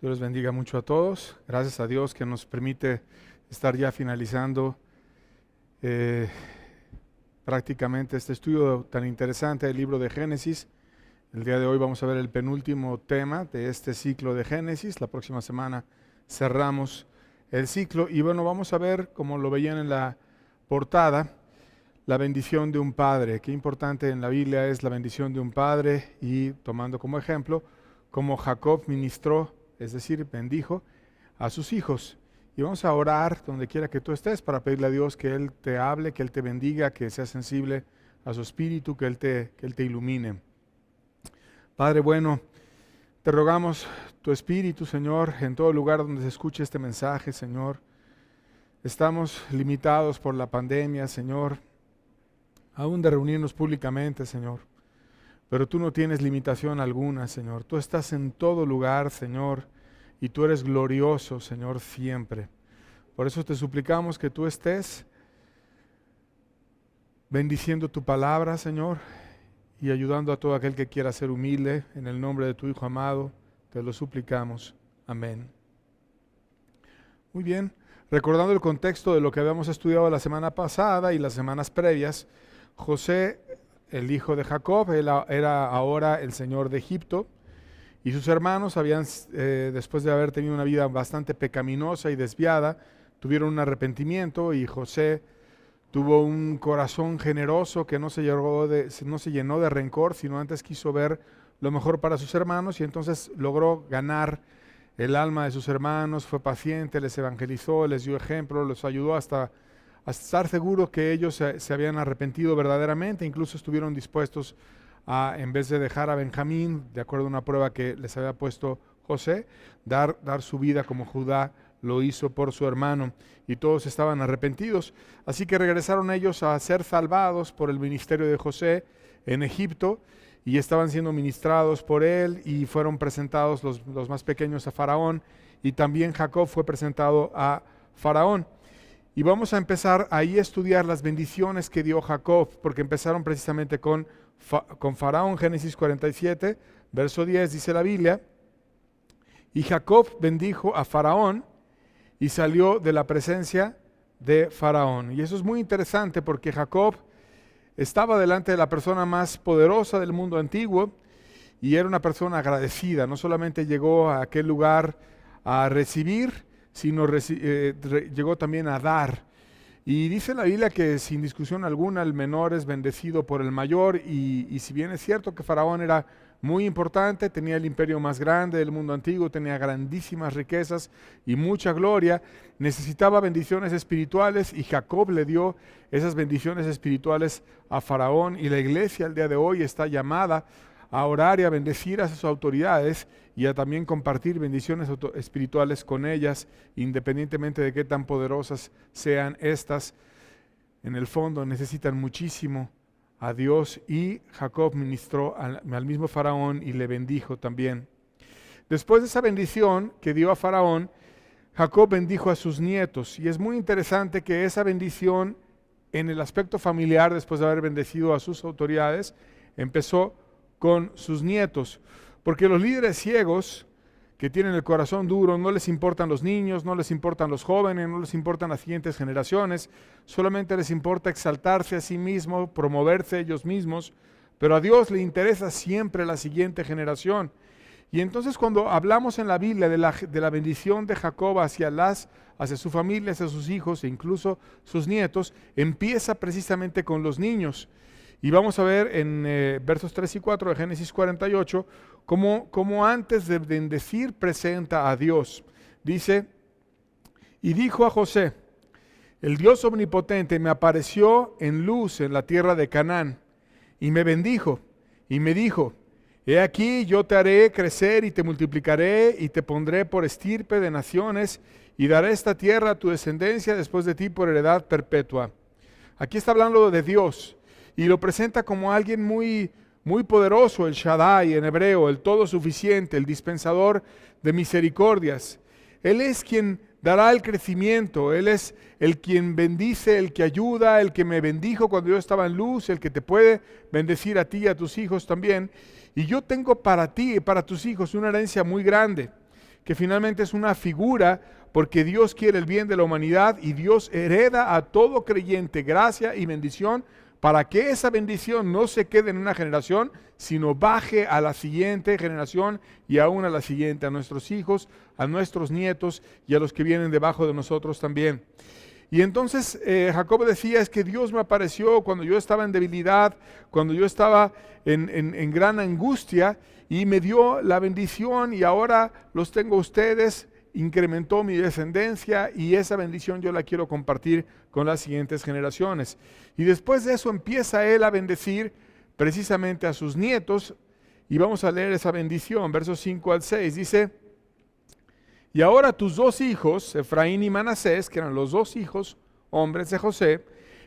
Dios les bendiga mucho a todos. Gracias a Dios que nos permite estar ya finalizando eh, prácticamente este estudio tan interesante del libro de Génesis. El día de hoy vamos a ver el penúltimo tema de este ciclo de Génesis. La próxima semana cerramos el ciclo y bueno, vamos a ver, como lo veían en la portada, la bendición de un padre. Qué importante en la Biblia es la bendición de un padre, y tomando como ejemplo cómo Jacob ministró, es decir, bendijo a sus hijos. Y vamos a orar donde quiera que tú estés para pedirle a Dios que Él te hable, que Él te bendiga, que seas sensible a su espíritu, que Él te ilumine. Padre bueno, te rogamos tu espíritu, Señor, en todo lugar donde se escuche este mensaje, Señor. Estamos limitados por la pandemia, Señor, aún de reunirnos públicamente, Señor. Pero tú no tienes limitación alguna, Señor. Tú estás en todo lugar, Señor, y tú eres glorioso, Señor, siempre. Por eso te suplicamos que tú estés bendiciendo tu palabra, Señor, y ayudando a todo aquel que quiera ser humilde. En el nombre de tu Hijo amado, te lo suplicamos. Amén. Muy bien. Recordando el contexto de lo que habíamos estudiado la semana pasada y las semanas previas, José, el hijo de Jacob, él era ahora el señor de Egipto, y sus hermanos habían, después de haber tenido una vida bastante pecaminosa y desviada, tuvieron un arrepentimiento, y José tuvo un corazón generoso que no se llenó de rencor, sino antes quiso ver lo mejor para sus hermanos, y entonces logró ganar el alma de sus hermanos, fue paciente, les evangelizó, les dio ejemplo, los ayudó hasta estar seguro que ellos se habían arrepentido verdaderamente. Incluso estuvieron dispuestos a, en vez de dejar a Benjamín, de acuerdo a una prueba que les había puesto José, dar su vida como Judá lo hizo por su hermano, y todos estaban arrepentidos. Así que regresaron ellos a ser salvados por el ministerio de José en Egipto, y estaban siendo ministrados por él, y fueron presentados los más pequeños a Faraón, y también Jacob fue presentado a Faraón. Y vamos a empezar ahí a estudiar las bendiciones que dio Jacob, porque empezaron precisamente con Faraón. Génesis 47, verso 10, dice la Biblia: y Jacob bendijo a Faraón y salió de la presencia de Faraón. Y eso es muy interesante porque Jacob estaba delante de la persona más poderosa del mundo antiguo, y era una persona agradecida. No solamente llegó a aquel lugar a recibir, sino llegó también a dar. Y dice la Biblia que sin discusión alguna el menor es bendecido por el mayor, y si bien es cierto que Faraón era muy importante, tenía el imperio más grande del mundo antiguo, tenía grandísimas riquezas y mucha gloria, necesitaba bendiciones espirituales, y Jacob le dio esas bendiciones espirituales a Faraón. Y la iglesia al día de hoy está llamada a orar y a bendecir a sus autoridades, y a también compartir bendiciones espirituales con ellas, independientemente de qué tan poderosas sean estas. En el fondo necesitan muchísimo a Dios, y Jacob ministró al mismo Faraón y le bendijo también. Después de esa bendición que dio a Faraón, Jacob bendijo a sus nietos, y es muy interesante que esa bendición en el aspecto familiar, después de haber bendecido a sus autoridades, empezó con sus nietos, porque los líderes ciegos que tienen el corazón duro, no les importan los niños, no les importan los jóvenes, no les importan las siguientes generaciones, solamente les importa exaltarse a sí mismos, promoverse ellos mismos, pero a Dios le interesa siempre la siguiente generación. Y entonces cuando hablamos en la Biblia de la bendición de Jacob hacia su familia, hacia sus hijos e incluso sus nietos, empieza precisamente con los niños. Y vamos a ver en versos 3 y 4 de Génesis 48, cómo antes de bendecir presenta a Dios. Dice: y dijo a José, el Dios omnipotente me apareció en luz en la tierra de Canaán, y me bendijo, y me dijo: he aquí, yo te haré crecer y te multiplicaré, y te pondré por estirpe de naciones, y daré esta tierra a tu descendencia después de ti por heredad perpetua. Aquí está hablando de Dios, y lo presenta como alguien muy, muy poderoso, el Shaddai en hebreo, el todo suficiente, el dispensador de misericordias. Él es quien dará el crecimiento, Él es el quien bendice, el que ayuda, el que me bendijo cuando yo estaba en luz, el que te puede bendecir a ti y a tus hijos también. Y yo tengo para ti y para tus hijos una herencia muy grande, que finalmente es una figura porque Dios quiere el bien de la humanidad y Dios hereda a todo creyente gracia y bendición para que esa bendición no se quede en una generación, sino baje a la siguiente generación y aún a la siguiente, a nuestros hijos, a nuestros nietos y a los que vienen debajo de nosotros también. Y entonces Jacob decía, es que Dios me apareció cuando yo estaba en debilidad, cuando yo estaba en gran angustia y me dio la bendición y ahora los tengo a ustedes, incrementó mi descendencia y esa bendición yo la quiero compartir con las siguientes generaciones. Y después de eso empieza él a bendecir precisamente a sus nietos y vamos a leer esa bendición, versos 5 al 6, dice: y ahora tus dos hijos, Efraín y Manasés, que eran los dos hijos hombres de José,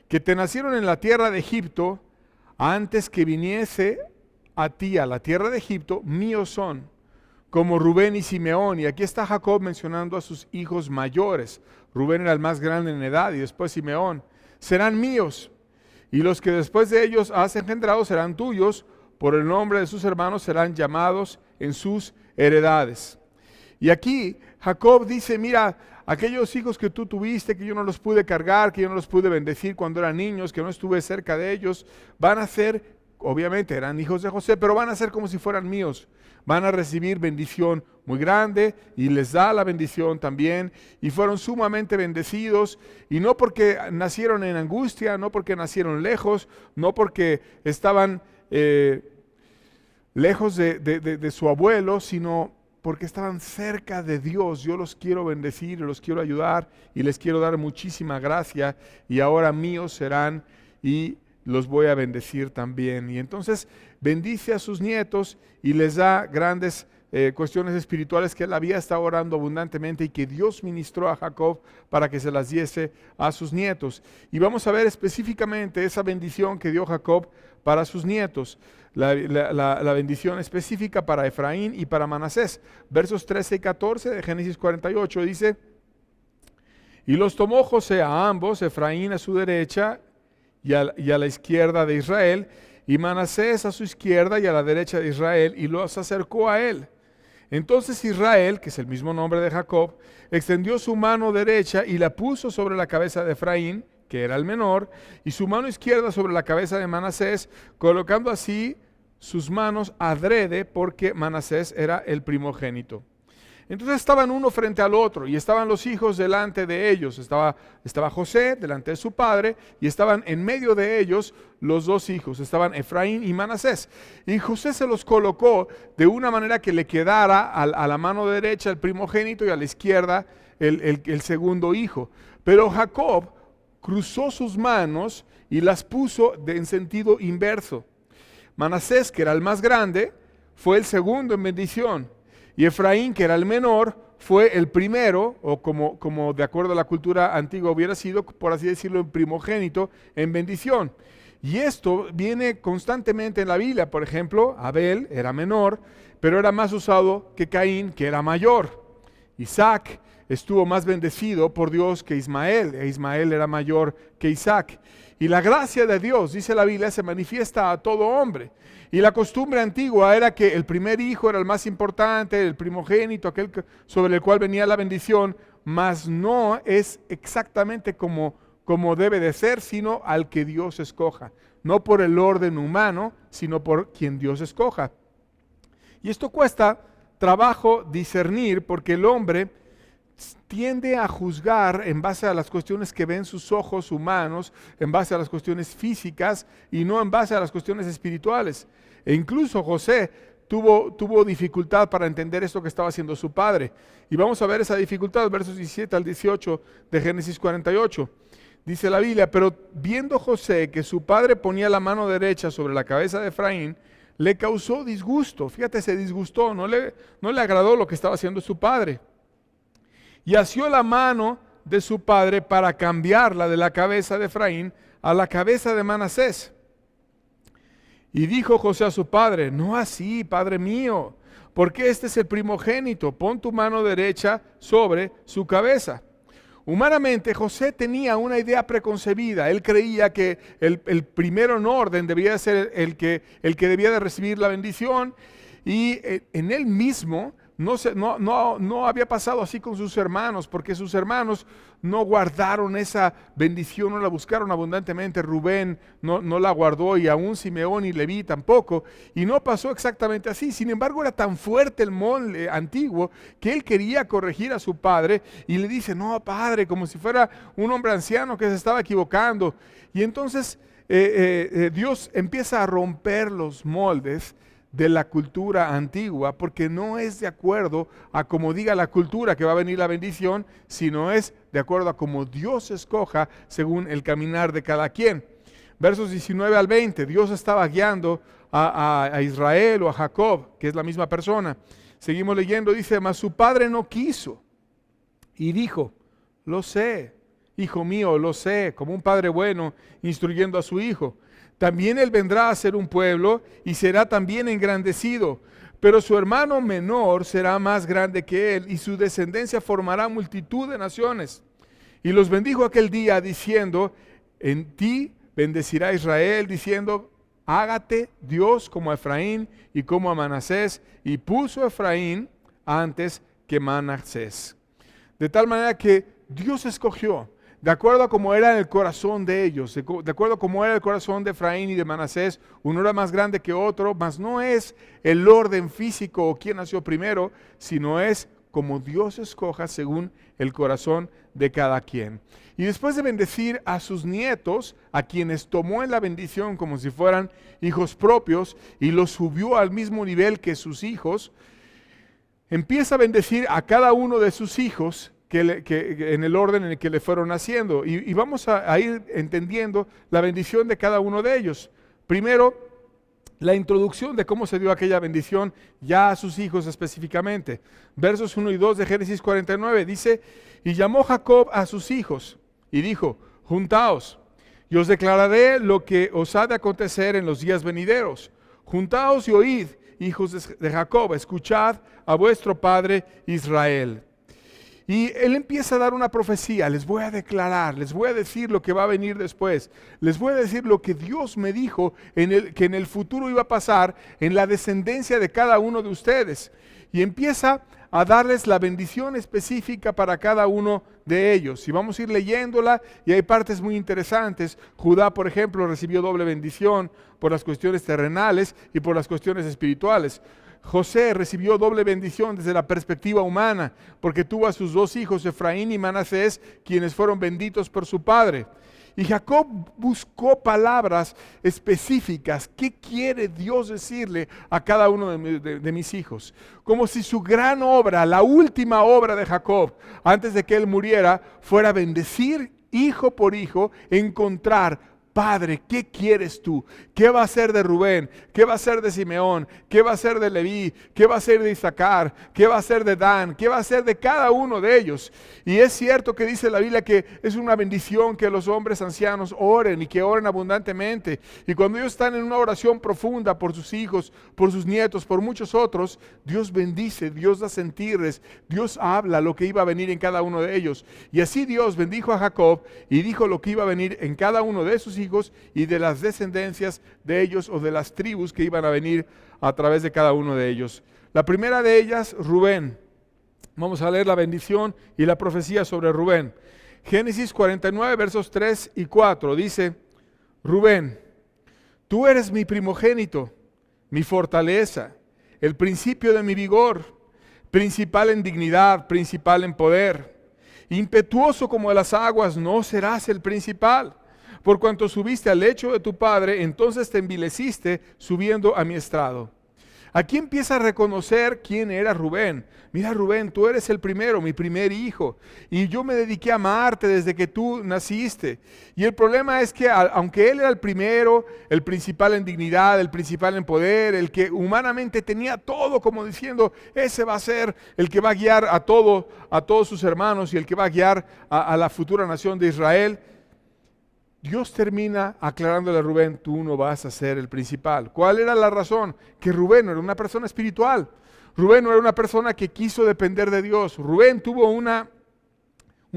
que te nacieron en la tierra de Egipto, antes que viniese a ti a la tierra de Egipto, míos son, como Rubén y Simeón. Y aquí está Jacob mencionando a sus hijos mayores. Rubén era el más grande en edad y después Simeón. Serán míos, y los que después de ellos has engendrado serán tuyos, por el nombre de sus hermanos serán llamados en sus heredades. Y aquí Jacob dice, mira, aquellos hijos que tú tuviste, que yo no los pude cargar, que yo no los pude bendecir cuando eran niños, que no estuve cerca de ellos, van a ser, obviamente eran hijos de José, pero van a ser como si fueran míos. Van a recibir bendición muy grande y les da la bendición también. Y fueron sumamente bendecidos, y no porque nacieron en angustia, no porque nacieron lejos, no porque estaban lejos de su abuelo, sino porque estaban cerca de Dios. Yo los quiero bendecir, los quiero ayudar y les quiero dar muchísima gracia y ahora míos serán y los voy a bendecir también. Y entonces bendice a sus nietos y les da grandes cuestiones espirituales que él había estado orando abundantemente y que Dios ministró a Jacob para que se las diese a sus nietos. Y vamos a ver específicamente esa bendición que dio Jacob para sus nietos. La bendición específica para Efraín y para Manasés. Versos 13 y 14 de Génesis 48 dice: y los tomó José a ambos, Efraín a su derecha y a la izquierda de Israel, y Manasés a su izquierda y a la derecha de Israel, y los acercó a él. Entonces Israel, que es el mismo nombre de Jacob, extendió su mano derecha y la puso sobre la cabeza de Efraín, que era el menor, y su mano izquierda sobre la cabeza de Manasés, colocando así sus manos adrede, porque Manasés era el primogénito. Entonces estaban uno frente al otro y estaban los hijos delante de ellos. Estaba José delante de su padre y estaban en medio de ellos los dos hijos. Estaban Efraín y Manasés. Y José se los colocó de una manera que le quedara a la mano derecha el primogénito y a la izquierda el segundo hijo. Pero Jacob cruzó sus manos y las puso en sentido inverso. Manasés, que era el más grande, fue el segundo en bendición. Y Efraín, que era el menor, fue el primero, o como de acuerdo a la cultura antigua hubiera sido, por así decirlo, el primogénito en bendición. Y esto viene constantemente en la Biblia. Por ejemplo, Abel era menor, pero era más usado que Caín, que era mayor. Isaac estuvo más bendecido por Dios que Ismael, e Ismael era mayor que Isaac. Y la gracia de Dios, dice la Biblia, se manifiesta a todo hombre. Y la costumbre antigua era que el primer hijo era el más importante, el primogénito, aquel sobre el cual venía la bendición, mas no es exactamente como debe de ser, sino al que Dios escoja. No por el orden humano, sino por quien Dios escoja. Y esto cuesta trabajo discernir, porque el hombre tiende a juzgar en base a las cuestiones que ven sus ojos humanos, en base a las cuestiones físicas y no en base a las cuestiones espirituales. E incluso José tuvo dificultad para entender esto que estaba haciendo su padre. Y vamos a ver esa dificultad, versos 17 al 18 de Génesis 48. Dice la Biblia: pero viendo José que su padre ponía la mano derecha sobre la cabeza de Efraín, le causó disgusto. Fíjate, se disgustó, no le agradó lo que estaba haciendo su padre. Y asió la mano de su padre para cambiarla de la cabeza de Efraín a la cabeza de Manasés. Y dijo José a su padre: no así, padre mío, porque este es el primogénito, pon tu mano derecha sobre su cabeza. Humanamente José tenía una idea preconcebida. Él creía que el primero en orden debía ser el que debía de recibir la bendición, y en él mismo no había pasado así con sus hermanos, porque sus hermanos no guardaron esa bendición, no la buscaron abundantemente. Rubén no la guardó, y aún Simeón y Leví tampoco, y no pasó exactamente así. Sin embargo, era tan fuerte el molde antiguo que él quería corregir a su padre, y le dice: no, padre, como si fuera un hombre anciano que se estaba equivocando. Y entonces Dios empieza a romper los moldes de la cultura antigua, porque no es de acuerdo a como diga la cultura que va a venir la bendición, sino es de acuerdo a como Dios escoja según el caminar de cada quien. Versos 19 al 20, Dios estaba guiando a Israel o a Jacob, que es la misma persona. Seguimos leyendo, dice: mas su padre no quiso y dijo: lo sé, hijo mío, lo sé, como un padre bueno instruyendo a su hijo. También él vendrá a ser un pueblo y será también engrandecido, pero su hermano menor será más grande que él, y su descendencia formará multitud de naciones. Y los bendijo aquel día diciendo: en ti bendecirá Israel, diciendo: hágate Dios como a Efraín y como a Manasés. Y puso a Efraín antes que Manasés. De tal manera que Dios escogió de acuerdo a cómo era el corazón de ellos, de acuerdo a cómo era el corazón de Efraín y de Manasés. Uno era más grande que otro, mas no es el orden físico o quién nació primero, sino es como Dios escoja según el corazón de cada quien. Y después de bendecir a sus nietos, a quienes tomó en la bendición como si fueran hijos propios, y los subió al mismo nivel que sus hijos, empieza a bendecir a cada uno de sus hijos que en el orden en el que le fueron naciendo. Y vamos a ir entendiendo la bendición de cada uno de ellos. Primero, la introducción de cómo se dio aquella bendición ya a sus hijos específicamente. Versos 1 y 2 de Génesis 49 dice: y llamó Jacob a sus hijos y dijo: juntaos, y os declararé lo que os ha de acontecer en los días venideros. Juntaos y oíd, hijos de Jacob, escuchad a vuestro padre Israel. Y él empieza a dar una profecía: les voy a declarar, les voy a decir lo que va a venir después, les voy a decir lo que Dios me dijo que en el futuro iba a pasar en la descendencia de cada uno de ustedes. Y empieza a darles la bendición específica para cada uno de ellos. Y vamos a ir leyéndola, y hay partes muy interesantes. Judá, por ejemplo, recibió doble bendición por las cuestiones terrenales y por las cuestiones espirituales. José recibió doble bendición desde la perspectiva humana, porque tuvo a sus dos hijos, Efraín y Manasés, quienes fueron benditos por su padre. Y Jacob buscó palabras específicas. ¿Qué quiere Dios decirle a cada uno de mis hijos? Como si su gran obra, la última obra de Jacob, antes de que él muriera, fuera bendecir hijo por hijo, encontrar: Padre, ¿qué quieres tú? ¿Qué va a ser de Rubén? ¿Qué va a ser de Simeón? ¿Qué va a ser de Leví? ¿Qué va a ser de Isaacar? ¿Qué va a ser de Dan? ¿Qué va a ser de cada uno de ellos? Y es cierto que dice la Biblia que es una bendición que los hombres ancianos oren, y que oren abundantemente. Y cuando ellos están en una oración profunda por sus hijos, por sus nietos, por muchos otros, Dios bendice, Dios da sentires, Dios habla lo que iba a venir en cada uno de ellos. Y así Dios bendijo a Jacob y dijo lo que iba a venir en cada uno de sus hijos y de las descendencias de ellos, o de las tribus que iban a venir a través de cada uno de ellos. La primera de ellas, Rubén. Vamos a leer la bendición y la profecía sobre Rubén. Génesis 49, versos 3 y 4 dice: Rubén, tú eres mi primogénito, mi fortaleza, el principio de mi vigor, principal en dignidad, principal en poder. Impetuoso como las aguas, no serás el principal. Por cuanto subiste al lecho de tu padre, entonces te envileciste subiendo a mi estrado. Aquí empieza a reconocer quién era Rubén. Mira, Rubén, tú eres el primero, mi primer hijo, y yo me dediqué a amarte desde que tú naciste. Y el problema es que aunque él era el primero, el principal en dignidad, el principal en poder, el que humanamente tenía todo, como diciendo: ese va a ser el que va a guiar a todos sus hermanos, y el que va a guiar a la futura nación de Israel, Dios termina aclarándole a Rubén: tú no vas a ser el principal. ¿Cuál era la razón? Que Rubén no era una persona espiritual. Rubén no era una persona que quiso depender de Dios. Rubén tuvo un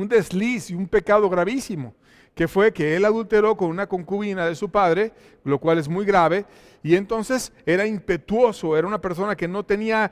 desliz y un pecado gravísimo. que fue que él adulteró con una concubina de su padre, lo cual es muy grave, y entonces era impetuoso, era una persona que no tenía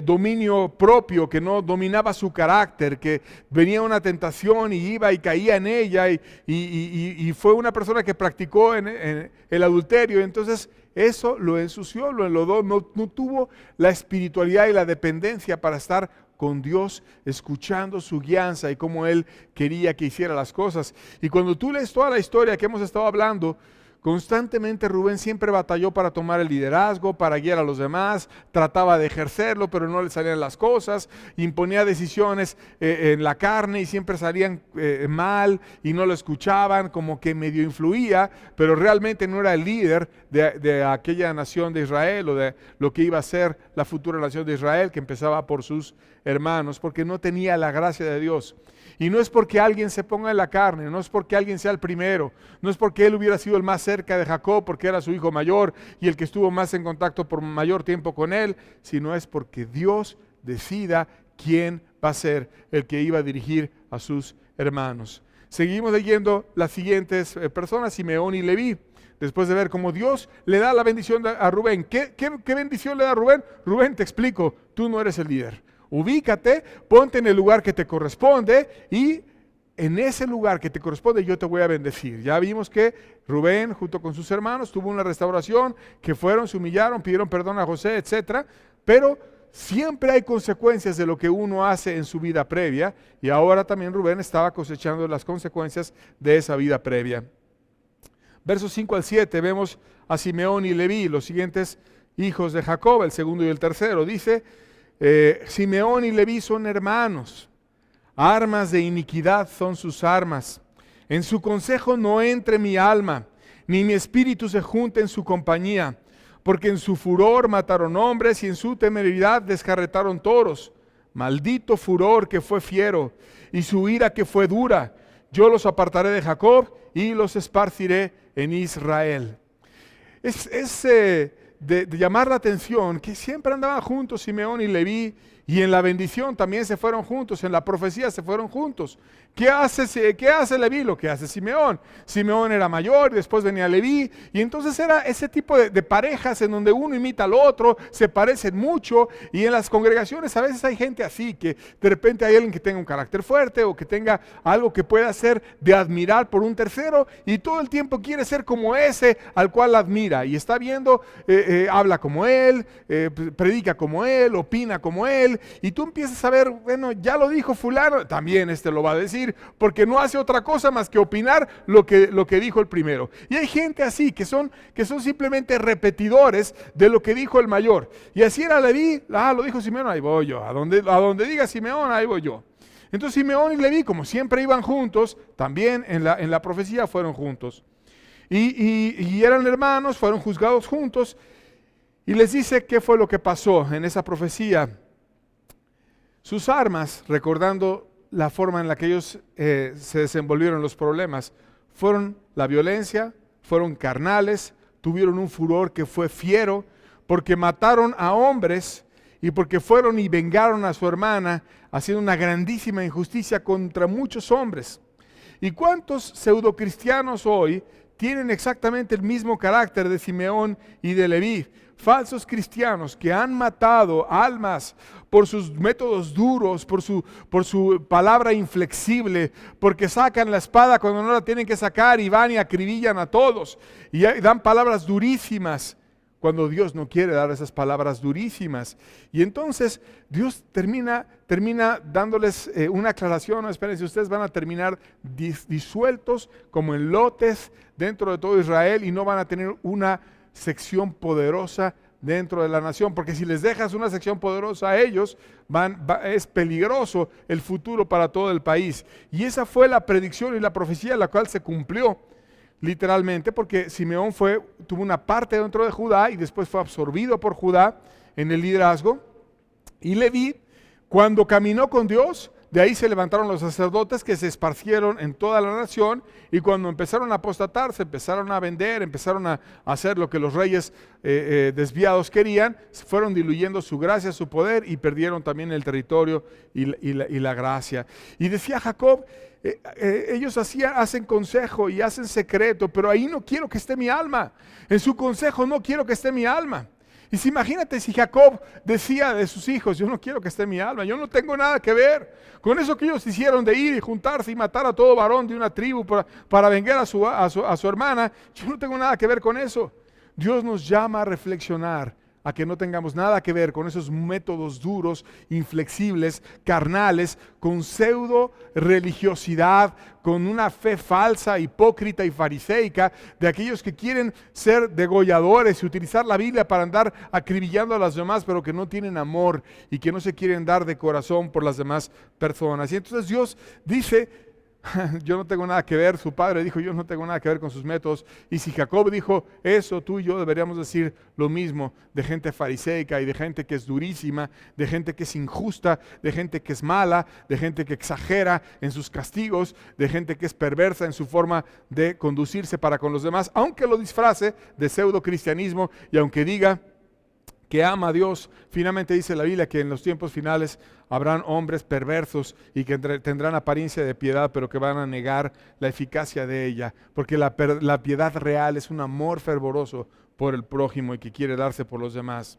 dominio propio, que no dominaba su carácter, que venía una tentación y iba y caía en ella, y fue una persona que practicó en el adulterio. Entonces eso lo ensució, lo enlodó, no tuvo la espiritualidad y la dependencia para estar con Dios, escuchando su guianza y cómo Él quería que hiciera las cosas. Y cuando tú lees toda la historia que hemos estado hablando, constantemente Rubén siempre batalló para tomar el liderazgo, para guiar a los demás, trataba de ejercerlo, pero no le salían las cosas, imponía decisiones en la carne y siempre salían mal y no lo escuchaban, como que medio influía, pero realmente no era el líder de aquella nación de Israel o de lo que iba a ser la futura nación de Israel, que empezaba por sus hermanos, porque no tenía la gracia de Dios. Y no es porque alguien se ponga en la carne, no es porque alguien sea el primero, no es porque él hubiera sido el más cerca de Jacob, porque era su hijo mayor y el que estuvo más en contacto por mayor tiempo con él, sino es porque Dios decida quién va a ser el que iba a dirigir a sus hermanos. Seguimos leyendo las siguientes personas, Simeón y Leví. Después de ver cómo Dios le da la bendición a Rubén. ¿Qué bendición le da a Rubén? Rubén, te explico, tú no eres el líder. Ubícate, ponte en el lugar que te corresponde y en ese lugar que te corresponde yo te voy a bendecir. Ya vimos que Rubén junto con sus hermanos tuvo una restauración, que fueron, se humillaron, pidieron perdón a José, etc. Pero siempre hay consecuencias de lo que uno hace en su vida previa y ahora también Rubén estaba cosechando las consecuencias de esa vida previa. Versos 5 al 7 vemos a Simeón y Leví, los siguientes hijos de Jacob, el segundo y el tercero. Dice, Simeón y Leví son hermanos, armas de iniquidad son sus armas. En su consejo no entre mi alma, ni mi espíritu se junte en su compañía, porque en su furor mataron hombres y en su temeridad descarretaron toros. Maldito furor que fue fiero y su ira que fue dura. Yo los apartaré de Jacob y los esparciré en Israel. Es de llamar la atención que siempre andaban juntos Simeón y Leví, y en la bendición también se fueron juntos, en la profecía se fueron juntos. ¿Qué hace Leví? Lo que hace Simeón. Simeón era mayor, después venía Leví, y entonces era ese tipo de parejas en donde uno imita al otro, se parecen mucho, y en las congregaciones a veces hay gente así, que de repente hay alguien que tenga un carácter fuerte, o que tenga algo que pueda ser de admirar por un tercero, y todo el tiempo quiere ser como ese al cual admira, y está viendo, habla como él, predica como él, opina como él, y tú empiezas a ver, bueno, ya lo dijo fulano, también este lo va a decir, porque no hace otra cosa más que opinar lo que dijo el primero. Y hay gente así, que son simplemente repetidores de lo que dijo el mayor. Y así era Leví, lo dijo Simeón, ahí voy yo, a donde diga Simeón, ahí voy yo. Entonces Simeón y Leví, como siempre iban juntos, también en la profecía fueron juntos. Y eran hermanos, fueron juzgados juntos, y les dice qué fue lo que pasó en esa profecía. Sus armas, recordando la forma en la que ellos se desenvolvieron los problemas, fueron la violencia, fueron carnales, tuvieron un furor que fue fiero, porque mataron a hombres y porque fueron y vengaron a su hermana, haciendo una grandísima injusticia contra muchos hombres. ¿Y cuántos pseudocristianos hoy tienen exactamente el mismo carácter de Simeón y de Leví? Falsos cristianos que han matado almas por sus métodos duros, por su palabra inflexible, porque sacan la espada cuando no la tienen que sacar y van y acribillan a todos y dan palabras durísimas cuando Dios no quiere dar esas palabras durísimas. Y entonces Dios termina dándoles una aclaración. No, espérense, ustedes van a terminar disueltos como en lotes dentro de todo Israel y no van a tener una sección poderosa dentro de la nación, porque si les dejas una sección poderosa a ellos, es peligroso el futuro para todo el país. Y esa fue la predicción y la profecía, la cual se cumplió literalmente, porque Simeón tuvo una parte dentro de Judá y después fue absorbido por Judá en el liderazgo. Y Leví, cuando caminó con Dios, de ahí se levantaron los sacerdotes que se esparcieron en toda la nación, y cuando empezaron a apostatar, se empezaron a vender, empezaron a hacer lo que los reyes desviados querían, fueron diluyendo su gracia, su poder, y perdieron también el territorio y la gracia. Y decía Jacob, ellos hacen consejo y hacen secreto, pero ahí no quiero que esté mi alma. En su consejo no quiero que esté mi alma. Y si imagínate si Jacob decía de sus hijos, yo no quiero que esté mi alma, yo no tengo nada que ver con eso que ellos hicieron de ir y juntarse y matar a todo varón de una tribu para vengar a su hermana. Yo no tengo nada que ver con eso. Dios nos llama a reflexionar, a que no tengamos nada que ver con esos métodos duros, inflexibles, carnales, con pseudo religiosidad, con una fe falsa, hipócrita y fariseica, de aquellos que quieren ser degolladores y utilizar la Biblia para andar acribillando a las demás, pero que no tienen amor y que no se quieren dar de corazón por las demás personas. Y entonces Dios dice, yo no tengo nada que ver. Su padre dijo, yo no tengo nada que ver con sus métodos. Y si Jacob dijo eso, tú y yo deberíamos decir lo mismo de gente fariseica y de gente que es durísima, de gente que es injusta, de gente que es mala, de gente que exagera en sus castigos, de gente que es perversa en su forma de conducirse para con los demás, aunque lo disfrace de pseudo cristianismo y aunque diga que ama a Dios. Finalmente dice la Biblia que en los tiempos finales habrán hombres perversos y que tendrán apariencia de piedad, pero que van a negar la eficacia de ella, porque la piedad real es un amor fervoroso por el prójimo y que quiere darse por los demás.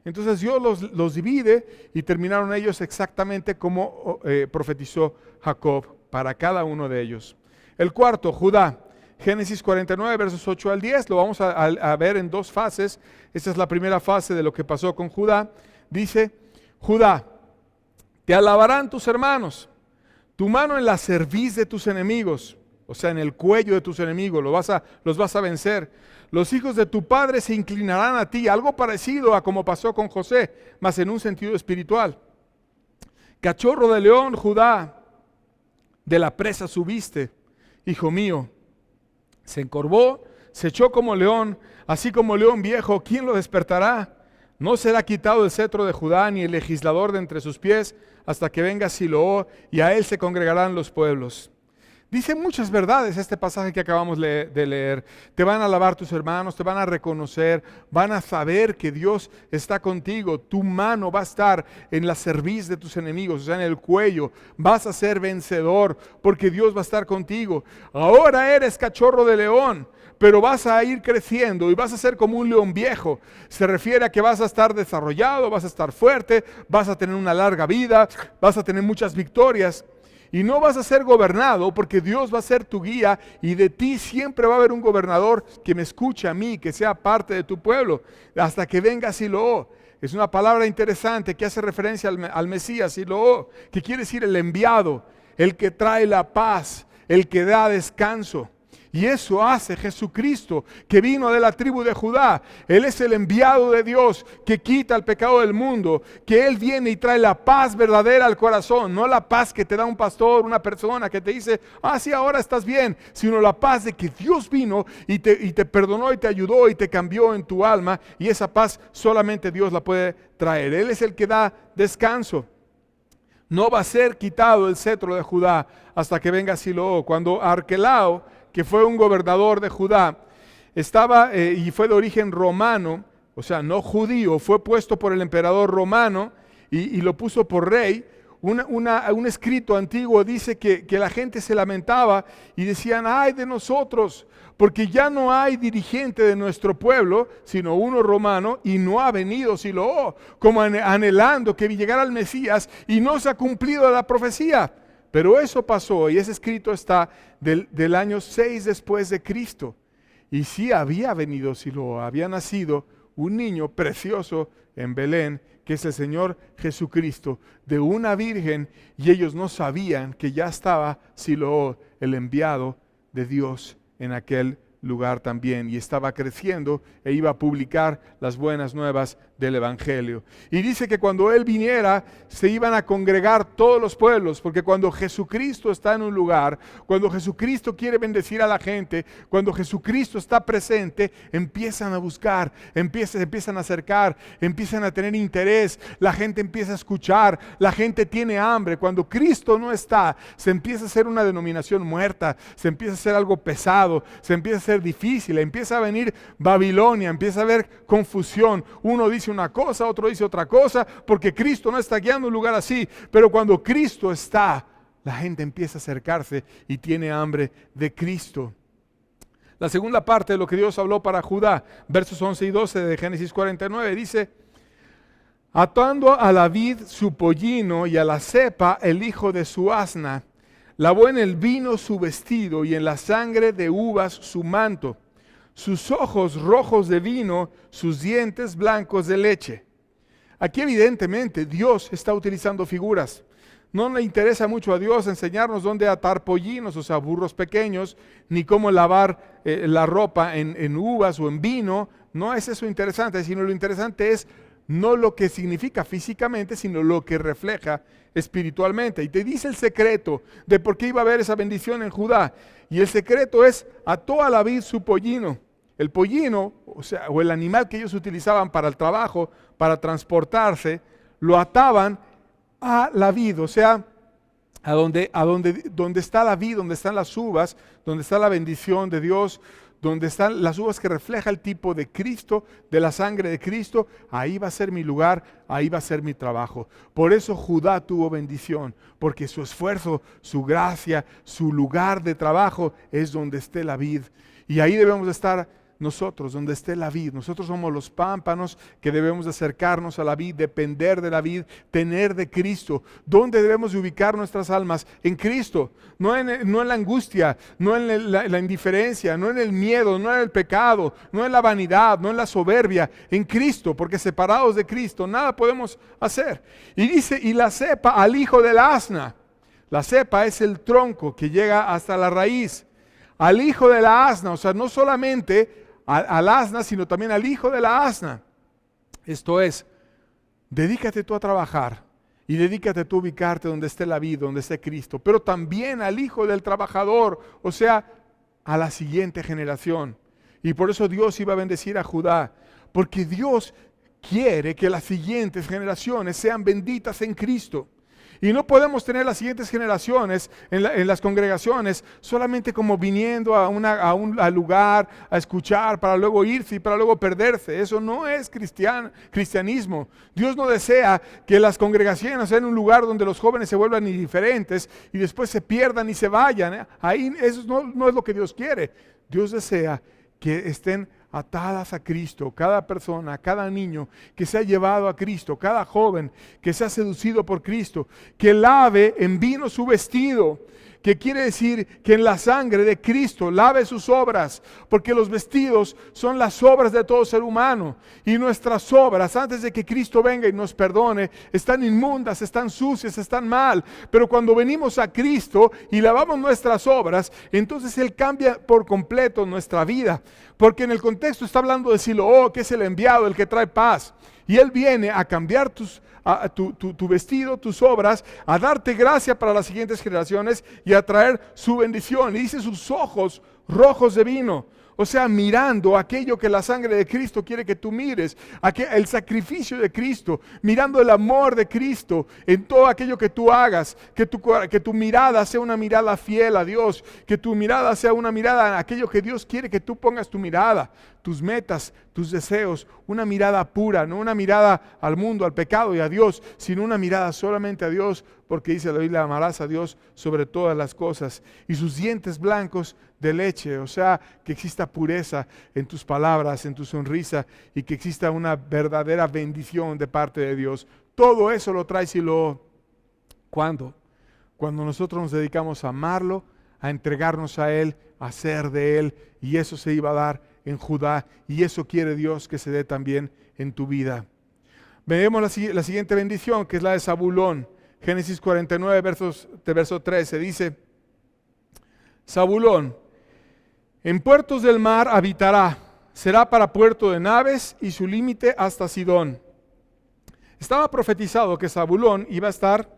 Entonces Dios los divide y terminaron ellos exactamente como profetizó Jacob para cada uno de ellos. El cuarto, Judá. Génesis 49, versos 8 al 10, lo vamos a ver en dos fases. Esta es la primera fase de lo que pasó con Judá. Dice, Judá, te alabarán tus hermanos, tu mano en la cerviz de tus enemigos, o sea, en el cuello de tus enemigos, los vas a vencer. Los hijos de tu padre se inclinarán a ti, algo parecido a como pasó con José, mas en un sentido espiritual. Cachorro de león, Judá, de la presa subiste, hijo mío. Se encorvó, se echó como león, así como león viejo, ¿quién lo despertará? No será quitado el cetro de Judá, ni el legislador de entre sus pies, hasta que venga Siloó, y a él se congregarán los pueblos. Dice muchas verdades este pasaje que acabamos de leer. Te van a alabar tus hermanos, te van a reconocer, van a saber que Dios está contigo. Tu mano va a estar en la cerviz de tus enemigos, o sea, en el cuello. Vas a ser vencedor porque Dios va a estar contigo. Ahora eres cachorro de león, pero vas a ir creciendo y vas a ser como un león viejo. Se refiere a que vas a estar desarrollado, vas a estar fuerte, vas a tener una larga vida, vas a tener muchas victorias. Y no vas a ser gobernado porque Dios va a ser tu guía y de ti siempre va a haber un gobernador que me escuche a mí, que sea parte de tu pueblo, hasta que venga Siloó. Es una palabra interesante que hace referencia al Mesías, Siloó, que quiere decir el enviado, el que trae la paz, el que da descanso. Y eso hace Jesucristo, que vino de la tribu de Judá. Él es el enviado de Dios que quita el pecado del mundo, que Él viene y trae la paz verdadera al corazón, no la paz que te da un pastor, una persona que te dice, sí, ahora estás bien, sino la paz de que Dios vino y te perdonó y te ayudó y te cambió en tu alma, y esa paz solamente Dios la puede traer. Él es el que da descanso. No va a ser quitado el cetro de Judá hasta que venga Siloó. Cuando Arquelao, que fue un gobernador de Judá, estaba y fue de origen romano, o sea, no judío, fue puesto por el emperador romano y lo puso por rey. Un escrito antiguo dice que la gente se lamentaba y decían, ay de nosotros, porque ya no hay dirigente de nuestro pueblo, sino uno romano, y no ha venido Siloó, como anhelando que llegara el Mesías, y no se ha cumplido la profecía. Pero eso pasó y ese escrito está del año 6 después de Cristo. Y sí había venido Siloó, había nacido un niño precioso en Belén, que es el Señor Jesucristo, de una virgen, y ellos no sabían que ya estaba Siloó, el enviado de Dios, en aquel lugar también, y estaba creciendo e iba a publicar las buenas nuevas del Evangelio. Y dice que cuando Él viniera, se iban a congregar todos los pueblos, porque cuando Jesucristo está en un lugar, cuando Jesucristo quiere bendecir a la gente, cuando Jesucristo está presente, empiezan a buscar, se empiezan a acercar, empiezan a tener interés, la gente empieza a escuchar, la gente tiene hambre. Cuando Cristo no está, se empieza a hacer una denominación muerta, se empieza a hacer algo pesado, se empieza a hacer difícil, empieza a venir Babilonia, empieza a haber confusión. Uno dice una cosa, otro dice otra cosa, porque Cristo no está guiando un lugar así. Pero cuando Cristo está, la gente empieza a acercarse y tiene hambre de Cristo. La segunda parte de lo que Dios habló para Judá, versos 11 y 12 de Génesis 49, dice: atando a la vid su pollino y a la cepa el hijo de su asna, lavó en el vino su vestido y en la sangre de uvas su manto. Sus ojos rojos de vino, sus dientes blancos de leche. Aquí evidentemente Dios está utilizando figuras. No le interesa mucho a Dios enseñarnos dónde atar pollinos, o sea, burros pequeños, ni cómo lavar la ropa en uvas o en vino. No es eso interesante, sino lo interesante es no lo que significa físicamente, sino lo que refleja espiritualmente. Y te dice el secreto de por qué iba a haber esa bendición en Judá. Y el secreto es: ató a la vid su pollino. El pollino, o el animal que ellos utilizaban para el trabajo, para transportarse, lo ataban a la vid, o sea, donde está la vid, donde están las uvas, donde está la bendición de Dios, donde están las uvas que refleja el tipo de Cristo, de la sangre de Cristo. Ahí va a ser mi lugar, ahí va a ser mi trabajo. Por eso Judá tuvo bendición, porque su esfuerzo, su gracia, su lugar de trabajo es donde esté la vid. Y ahí debemos de estar nosotros, donde esté la vid. Nosotros somos los pámpanos que debemos de acercarnos a la vid, depender de la vid, tener de Cristo. ¿Dónde debemos de ubicar nuestras almas? En Cristo, no en la angustia, no en la indiferencia, no en el miedo, no en el pecado, no en la vanidad, no en la soberbia, en Cristo, porque separados de Cristo nada podemos hacer. Y dice: y la cepa al hijo del asna. La cepa es el tronco que llega hasta la raíz. Al hijo de la asna, o sea, no solamente al asna, sino también al hijo de la asna. Esto es, dedícate tú a trabajar y dedícate tú a ubicarte donde esté la vida, donde esté Cristo, pero también al hijo del trabajador, o sea, a la siguiente generación. Y por eso Dios iba a bendecir a Judá, porque Dios quiere que las siguientes generaciones sean benditas en Cristo. Y no podemos tener las siguientes generaciones en las congregaciones solamente como viniendo al lugar a escuchar para luego irse y para luego perderse. Eso no es cristianismo. Dios no desea que las congregaciones sean un lugar donde los jóvenes se vuelvan indiferentes y después se pierdan y se vayan. Ahí eso no es lo que Dios quiere. Dios desea que estén atadas a Cristo, cada persona, cada niño que se ha llevado a Cristo, cada joven que se ha seducido por Cristo, que lave en vino su vestido, que quiere decir que en la sangre de Cristo lave sus obras, porque los vestidos son las obras de todo ser humano, y nuestras obras, antes de que Cristo venga y nos perdone, están inmundas, están sucias, están mal. Pero cuando venimos a Cristo y lavamos nuestras obras, entonces Él cambia por completo nuestra vida, porque en el contexto está hablando de Siloé, que es el enviado, el que trae paz, y Él viene a cambiar tu vestido, tus obras, a darte gracia para las siguientes generaciones y a traer su bendición. Y dice: sus ojos rojos de vino. O sea, mirando aquello que la sangre de Cristo quiere que tú mires, el sacrificio de Cristo, mirando el amor de Cristo en todo aquello que tú hagas, que tu mirada sea una mirada fiel a Dios, que tu mirada sea una mirada en aquello que Dios quiere que tú pongas tu mirada, tus metas, tus deseos, una mirada pura, no una mirada al mundo, al pecado y a Dios, sino una mirada solamente a Dios, porque dice la Biblia: amarás a Dios sobre todas las cosas. Y sus dientes blancos de leche, o sea, que exista pureza en tus palabras, en tu sonrisa, y que exista una verdadera bendición de parte de Dios. Todo eso lo trae Siloé. ¿Cuándo? Cuando nosotros nos dedicamos a amarlo, a entregarnos a Él, a ser de Él, y eso se iba a dar en Judá, y eso quiere Dios que se dé también en tu vida. Veamos la siguiente bendición, que es la de Zabulón. Génesis 49, verso 13, dice: Zabulón, en puertos del mar habitará, será para puerto de naves y su límite hasta Sidón. Estaba profetizado que Zabulón iba a estar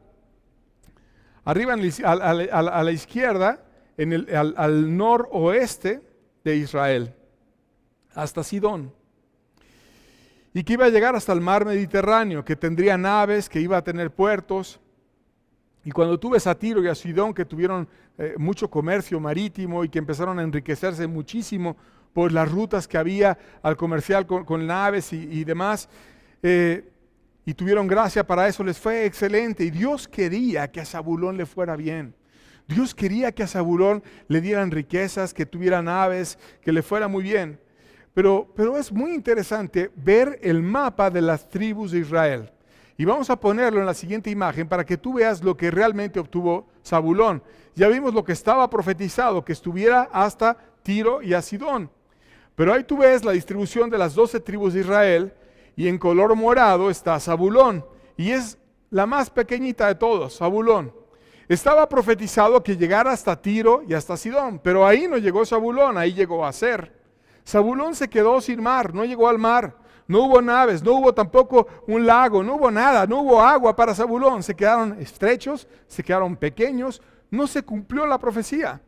arriba a la izquierda, al noroeste de Israel, hasta Sidón. Y que iba a llegar hasta el mar Mediterráneo, que tendría naves, que iba a tener puertos. Y cuando tú ves a Tiro y a Sidón, que tuvieron mucho comercio marítimo y que empezaron a enriquecerse muchísimo por las rutas que había al comercial con naves y demás, y tuvieron gracia para eso, les fue excelente. Y Dios quería que a Zabulón le fuera bien. Dios quería que a Zabulón le dieran riquezas, que tuviera naves, que le fuera muy bien. Pero es muy interesante ver el mapa de las tribus de Israel. Y vamos a ponerlo en la siguiente imagen para que tú veas lo que realmente obtuvo Zabulón. Ya vimos lo que estaba profetizado, que estuviera hasta Tiro y a Sidón. Pero ahí tú ves la distribución de las 12 tribus de Israel y en color morado está Zabulón. Y es la más pequeñita de todos, Zabulón. Estaba profetizado que llegara hasta Tiro y hasta Sidón, pero ahí no llegó Zabulón, ahí llegó Aser. Zabulón se quedó sin mar, no llegó al mar, no hubo naves, no hubo tampoco un lago, no hubo nada, no hubo agua para Zabulón. Se quedaron estrechos, se quedaron pequeños, no se cumplió la profecía.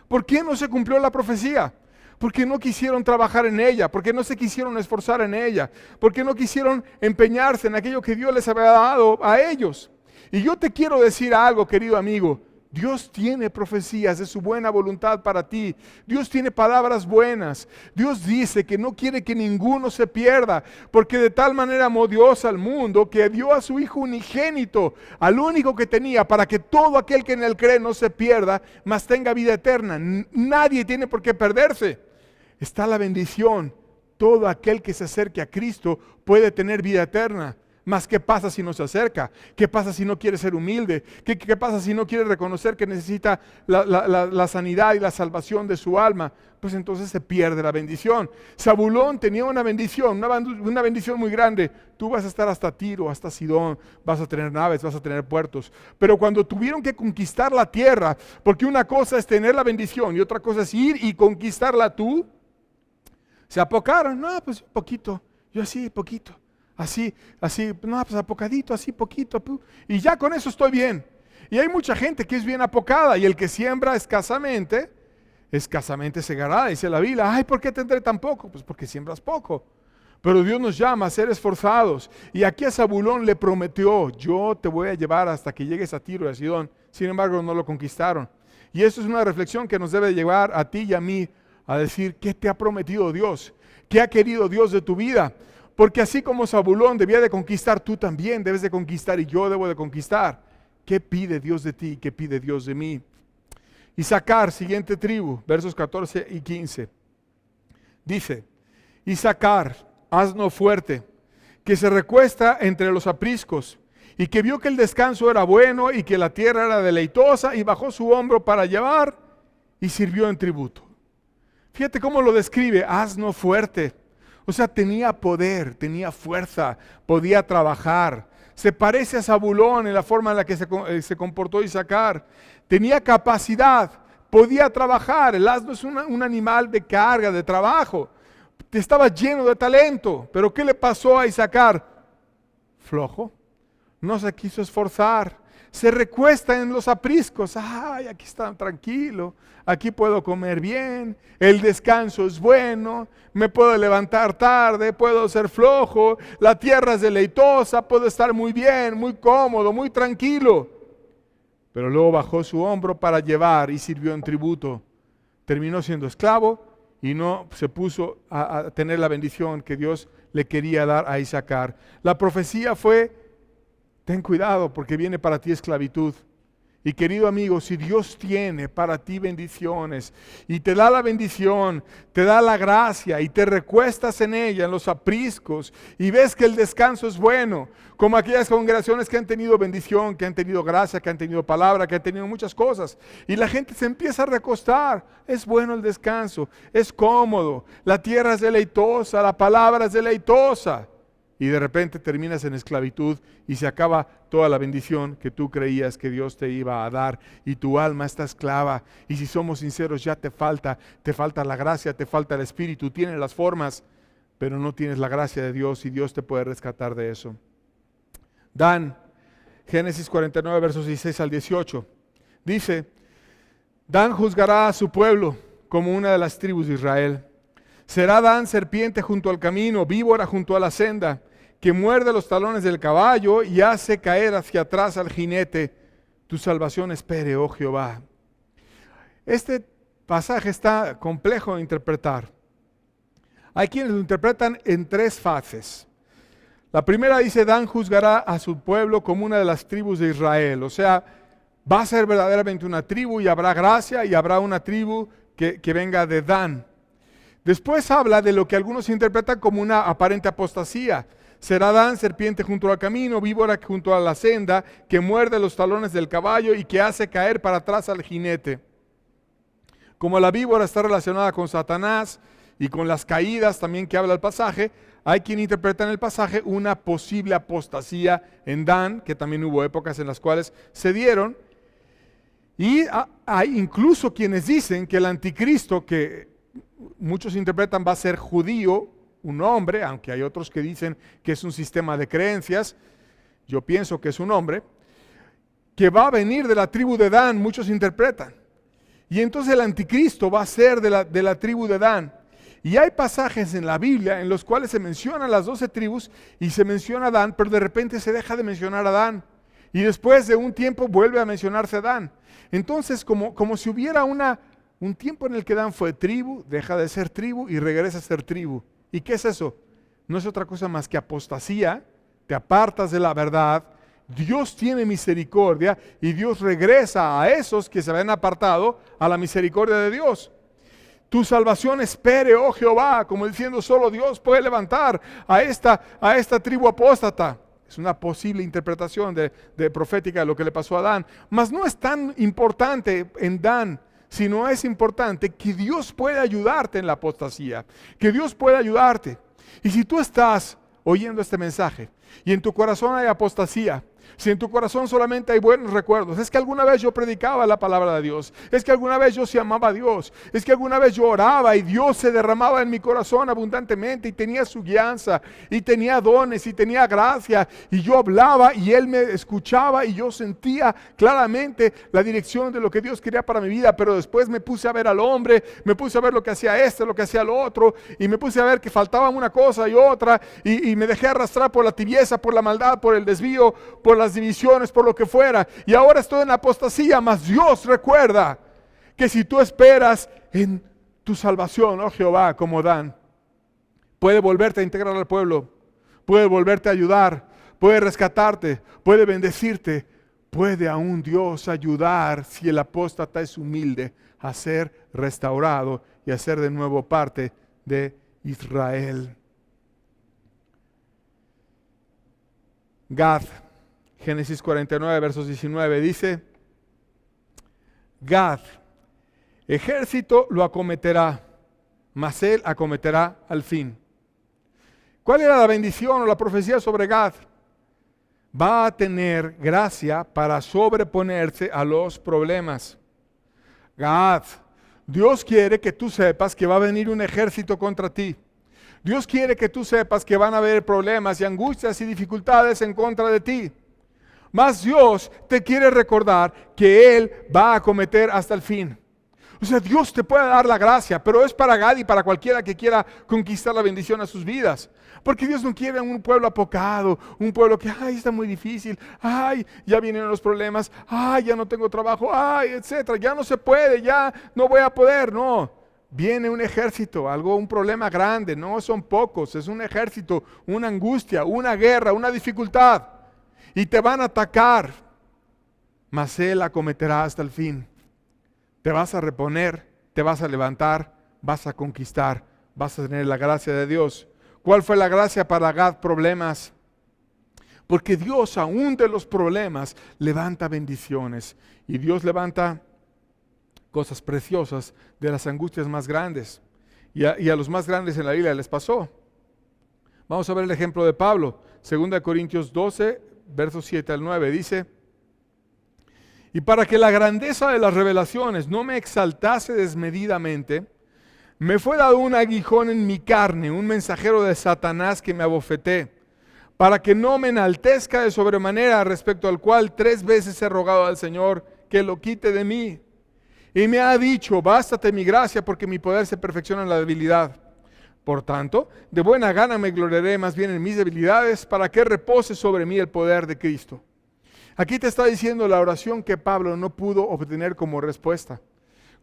¿Por qué no se cumplió la profecía? Porque no quisieron trabajar en ella, porque no se quisieron esforzar en ella, porque no quisieron empeñarse en aquello que Dios les había dado a ellos. Y yo te quiero decir algo, querido amigo. Dios tiene profecías de su buena voluntad para ti. Dios tiene palabras buenas. Dios dice que no quiere que ninguno se pierda, porque de tal manera amó Dios al mundo que dio a su Hijo unigénito, al único que tenía, para que todo aquel que en él cree no se pierda, mas tenga vida eterna. Nadie tiene por qué perderse. Está la bendición. Todo aquel que se acerque a Cristo puede tener vida eterna. Mas ¿qué pasa si no se acerca? ¿Qué pasa si no quiere ser humilde? ¿Qué pasa si no quiere reconocer que necesita la sanidad y la salvación de su alma? Pues entonces se pierde la bendición. Zabulón tenía una bendición, una bendición muy grande. Tú vas a estar hasta Tiro, hasta Sidón, vas a tener naves, vas a tener puertos. Pero cuando tuvieron que conquistar la tierra, porque una cosa es tener la bendición y otra cosa es ir y conquistarla tú, se apocaron. No, pues poquito, yo así, poquito. Así, no, pues apocadito, así poquito, y ya con eso estoy bien. Y hay mucha gente que es bien apocada, y el que siembra escasamente segará, dice la Biblia. Ay, ¿por qué tendré tan poco? Pues porque siembras poco. Pero Dios nos llama a ser esforzados. Y aquí a Zabulón le prometió: yo te voy a llevar hasta que llegues a Tiro y a Sidón. Sin embargo, no lo conquistaron. Y eso es una reflexión que nos debe llevar a ti y a mí a decir: ¿qué te ha prometido Dios? ¿Qué ha querido Dios de tu vida? Porque así como Zabulón debía de conquistar, tú también debes de conquistar y yo debo de conquistar. ¿Qué pide Dios de ti? ¿Qué pide Dios de mí? Isaacar, siguiente tribu, versos 14 y 15. Dice: Isaacar, asno fuerte, que se recuesta entre los apriscos, y que vio que el descanso era bueno y que la tierra era deleitosa, y bajó su hombro para llevar y sirvió en tributo. Fíjate cómo lo describe: asno fuerte. O sea, tenía poder, tenía fuerza, podía trabajar. Se parece a Zabulón en la forma en la que se comportó Isaacar. Tenía capacidad, podía trabajar. El asno es un animal de carga, de trabajo. Estaba lleno de talento. Pero ¿qué le pasó a Isaacar? Flojo. No se quiso esforzar. Se recuesta en los apriscos. Ay, aquí está tranquilo, aquí puedo comer bien, el descanso es bueno, me puedo levantar tarde, puedo ser flojo, la tierra es deleitosa, puedo estar muy bien, muy cómodo, muy tranquilo. Pero luego bajó su hombro para llevar y sirvió en tributo. Terminó siendo esclavo y no se puso a tener la bendición que Dios le quería dar a Isaacar. La profecía fue: ten cuidado porque viene para ti esclavitud. Y querido amigo, si Dios tiene para ti bendiciones y te da la bendición, te da la gracia y te recuestas en ella, en los apriscos, y ves que el descanso es bueno, como aquellas congregaciones que han tenido bendición, que han tenido gracia, que han tenido palabra, que han tenido muchas cosas, y la gente se empieza a recostar. Es bueno el descanso, es cómodo, la tierra es deleitosa, la palabra es deleitosa. Y de repente terminas en esclavitud y se acaba toda la bendición que tú creías que Dios te iba a dar, y tu alma está esclava. Y si somos sinceros, ya te falta la gracia, te falta el Espíritu, tienes las formas, pero no tienes la gracia de Dios, y Dios te puede rescatar de eso. Dan, Génesis 49, versos 16 al 18. Dice, Dan juzgará a su pueblo como una de las tribus de Israel. Será Dan serpiente junto al camino, víbora junto a la senda, que muerde los talones del caballo y hace caer hacia atrás al jinete. Tu salvación espere, oh Jehová. Este pasaje está complejo de interpretar. Hay quienes lo interpretan en tres fases. La primera dice, Dan juzgará a su pueblo como una de las tribus de Israel. O sea, va a ser verdaderamente una tribu y habrá gracia y habrá una tribu que venga de Dan. Después habla de lo que algunos interpretan como una aparente apostasía. Será Dan serpiente junto al camino, víbora junto a la senda, que muerde los talones del caballo y que hace caer para atrás al jinete. Como la víbora está relacionada con Satanás y con las caídas también que habla el pasaje, hay quien interpreta en el pasaje una posible apostasía en Dan, que también hubo épocas en las cuales se dieron. Y hay incluso quienes dicen que el anticristo, que muchos interpretan va a ser judío, un hombre, aunque hay otros que dicen que es un sistema de creencias, yo pienso que es un hombre, que va a venir de la tribu de Dan, muchos interpretan. Y entonces el anticristo va a ser de la tribu de Dan. Y hay pasajes en la Biblia en los cuales se mencionan las 12 tribus y se menciona a Dan, pero de repente se deja de mencionar a Dan. Y después de un tiempo vuelve a mencionarse a Dan. Entonces, como si hubiera un tiempo en el que Dan fue tribu, deja de ser tribu y regresa a ser tribu. ¿Y qué es eso? No es otra cosa más que apostasía, te apartas de la verdad, Dios tiene misericordia y Dios regresa a esos que se habían apartado a la misericordia de Dios. Tu salvación espere, oh Jehová, como diciendo solo Dios puede levantar a esta tribu apóstata. Es una posible interpretación de profética de lo que le pasó a Dan. Mas no es tan importante en Dan, sino es importante que Dios pueda ayudarte en la apostasía, que Dios pueda ayudarte. Y si tú estás oyendo este mensaje y en tu corazón hay apostasía, si en tu corazón solamente hay buenos recuerdos, es que alguna vez yo predicaba la palabra de Dios, es que alguna vez yo sí amaba a Dios, es que alguna vez yo oraba y Dios se derramaba en mi corazón abundantemente y tenía su guianza y tenía dones y tenía gracia y yo hablaba y Él me escuchaba y yo sentía claramente la dirección de lo que Dios quería para mi vida, pero después me puse a ver al hombre, me puse a ver lo que hacía lo que hacía lo otro y me puse a ver que faltaba una cosa y otra y me dejé arrastrar por la tibieza, por la maldad, por el desvío, por las divisiones, por lo que fuera, y ahora estoy en la apostasía. Mas Dios recuerda que si tú esperas en tu salvación, oh Jehová, como Dan, puede volverte a integrar al pueblo, puede volverte a ayudar, puede rescatarte, puede bendecirte, puede aún Dios ayudar si el apóstata es humilde a ser restaurado y a ser de nuevo parte de Israel. Gad, Génesis 49, versos 19, dice, Gad, ejército lo acometerá, mas él acometerá al fin. ¿Cuál era la bendición o la profecía sobre Gad? Va a tener gracia para sobreponerse a los problemas. Gad, Dios quiere que tú sepas que va a venir un ejército contra ti. Dios quiere que tú sepas que van a haber problemas y angustias y dificultades en contra de ti. Mas Dios te quiere recordar que Él va a acometer hasta el fin. O sea, Dios te puede dar la gracia, pero es para Gad y para cualquiera que quiera conquistar la bendición a sus vidas. Porque Dios no quiere un pueblo apocado, un pueblo que, ay, está muy difícil, ay, ya vienen los problemas, ay, ya no tengo trabajo, ay, etcétera, ya no se puede, ya no voy a poder, no. Viene un ejército, un problema grande, no son pocos, es un ejército, una angustia, una guerra, una dificultad. Y te van a atacar, mas Él acometerá hasta el fin. Te vas a reponer, te vas a levantar, vas a conquistar, vas a tener la gracia de Dios. ¿Cuál fue la gracia para Gad? Problemas. Porque Dios, aún de los problemas, levanta bendiciones. Y Dios levanta cosas preciosas de las angustias más grandes. Y a los más grandes en la Biblia les pasó. Vamos a ver el ejemplo de Pablo. 2 Corintios 12, versos 7 al 9, dice, y para que la grandeza de las revelaciones no me exaltase desmedidamente, me fue dado un aguijón en mi carne, un mensajero de Satanás que me abofeté, para que no me enaltezca de sobremanera, respecto al cual 3 veces he rogado al Señor que lo quite de mí. Y me ha dicho, bástate mi gracia, porque mi poder se perfecciona en la debilidad. Por tanto, de buena gana me gloriaré más bien en mis debilidades, para que repose sobre mí el poder de Cristo. Aquí te está diciendo la oración que Pablo no pudo obtener como respuesta.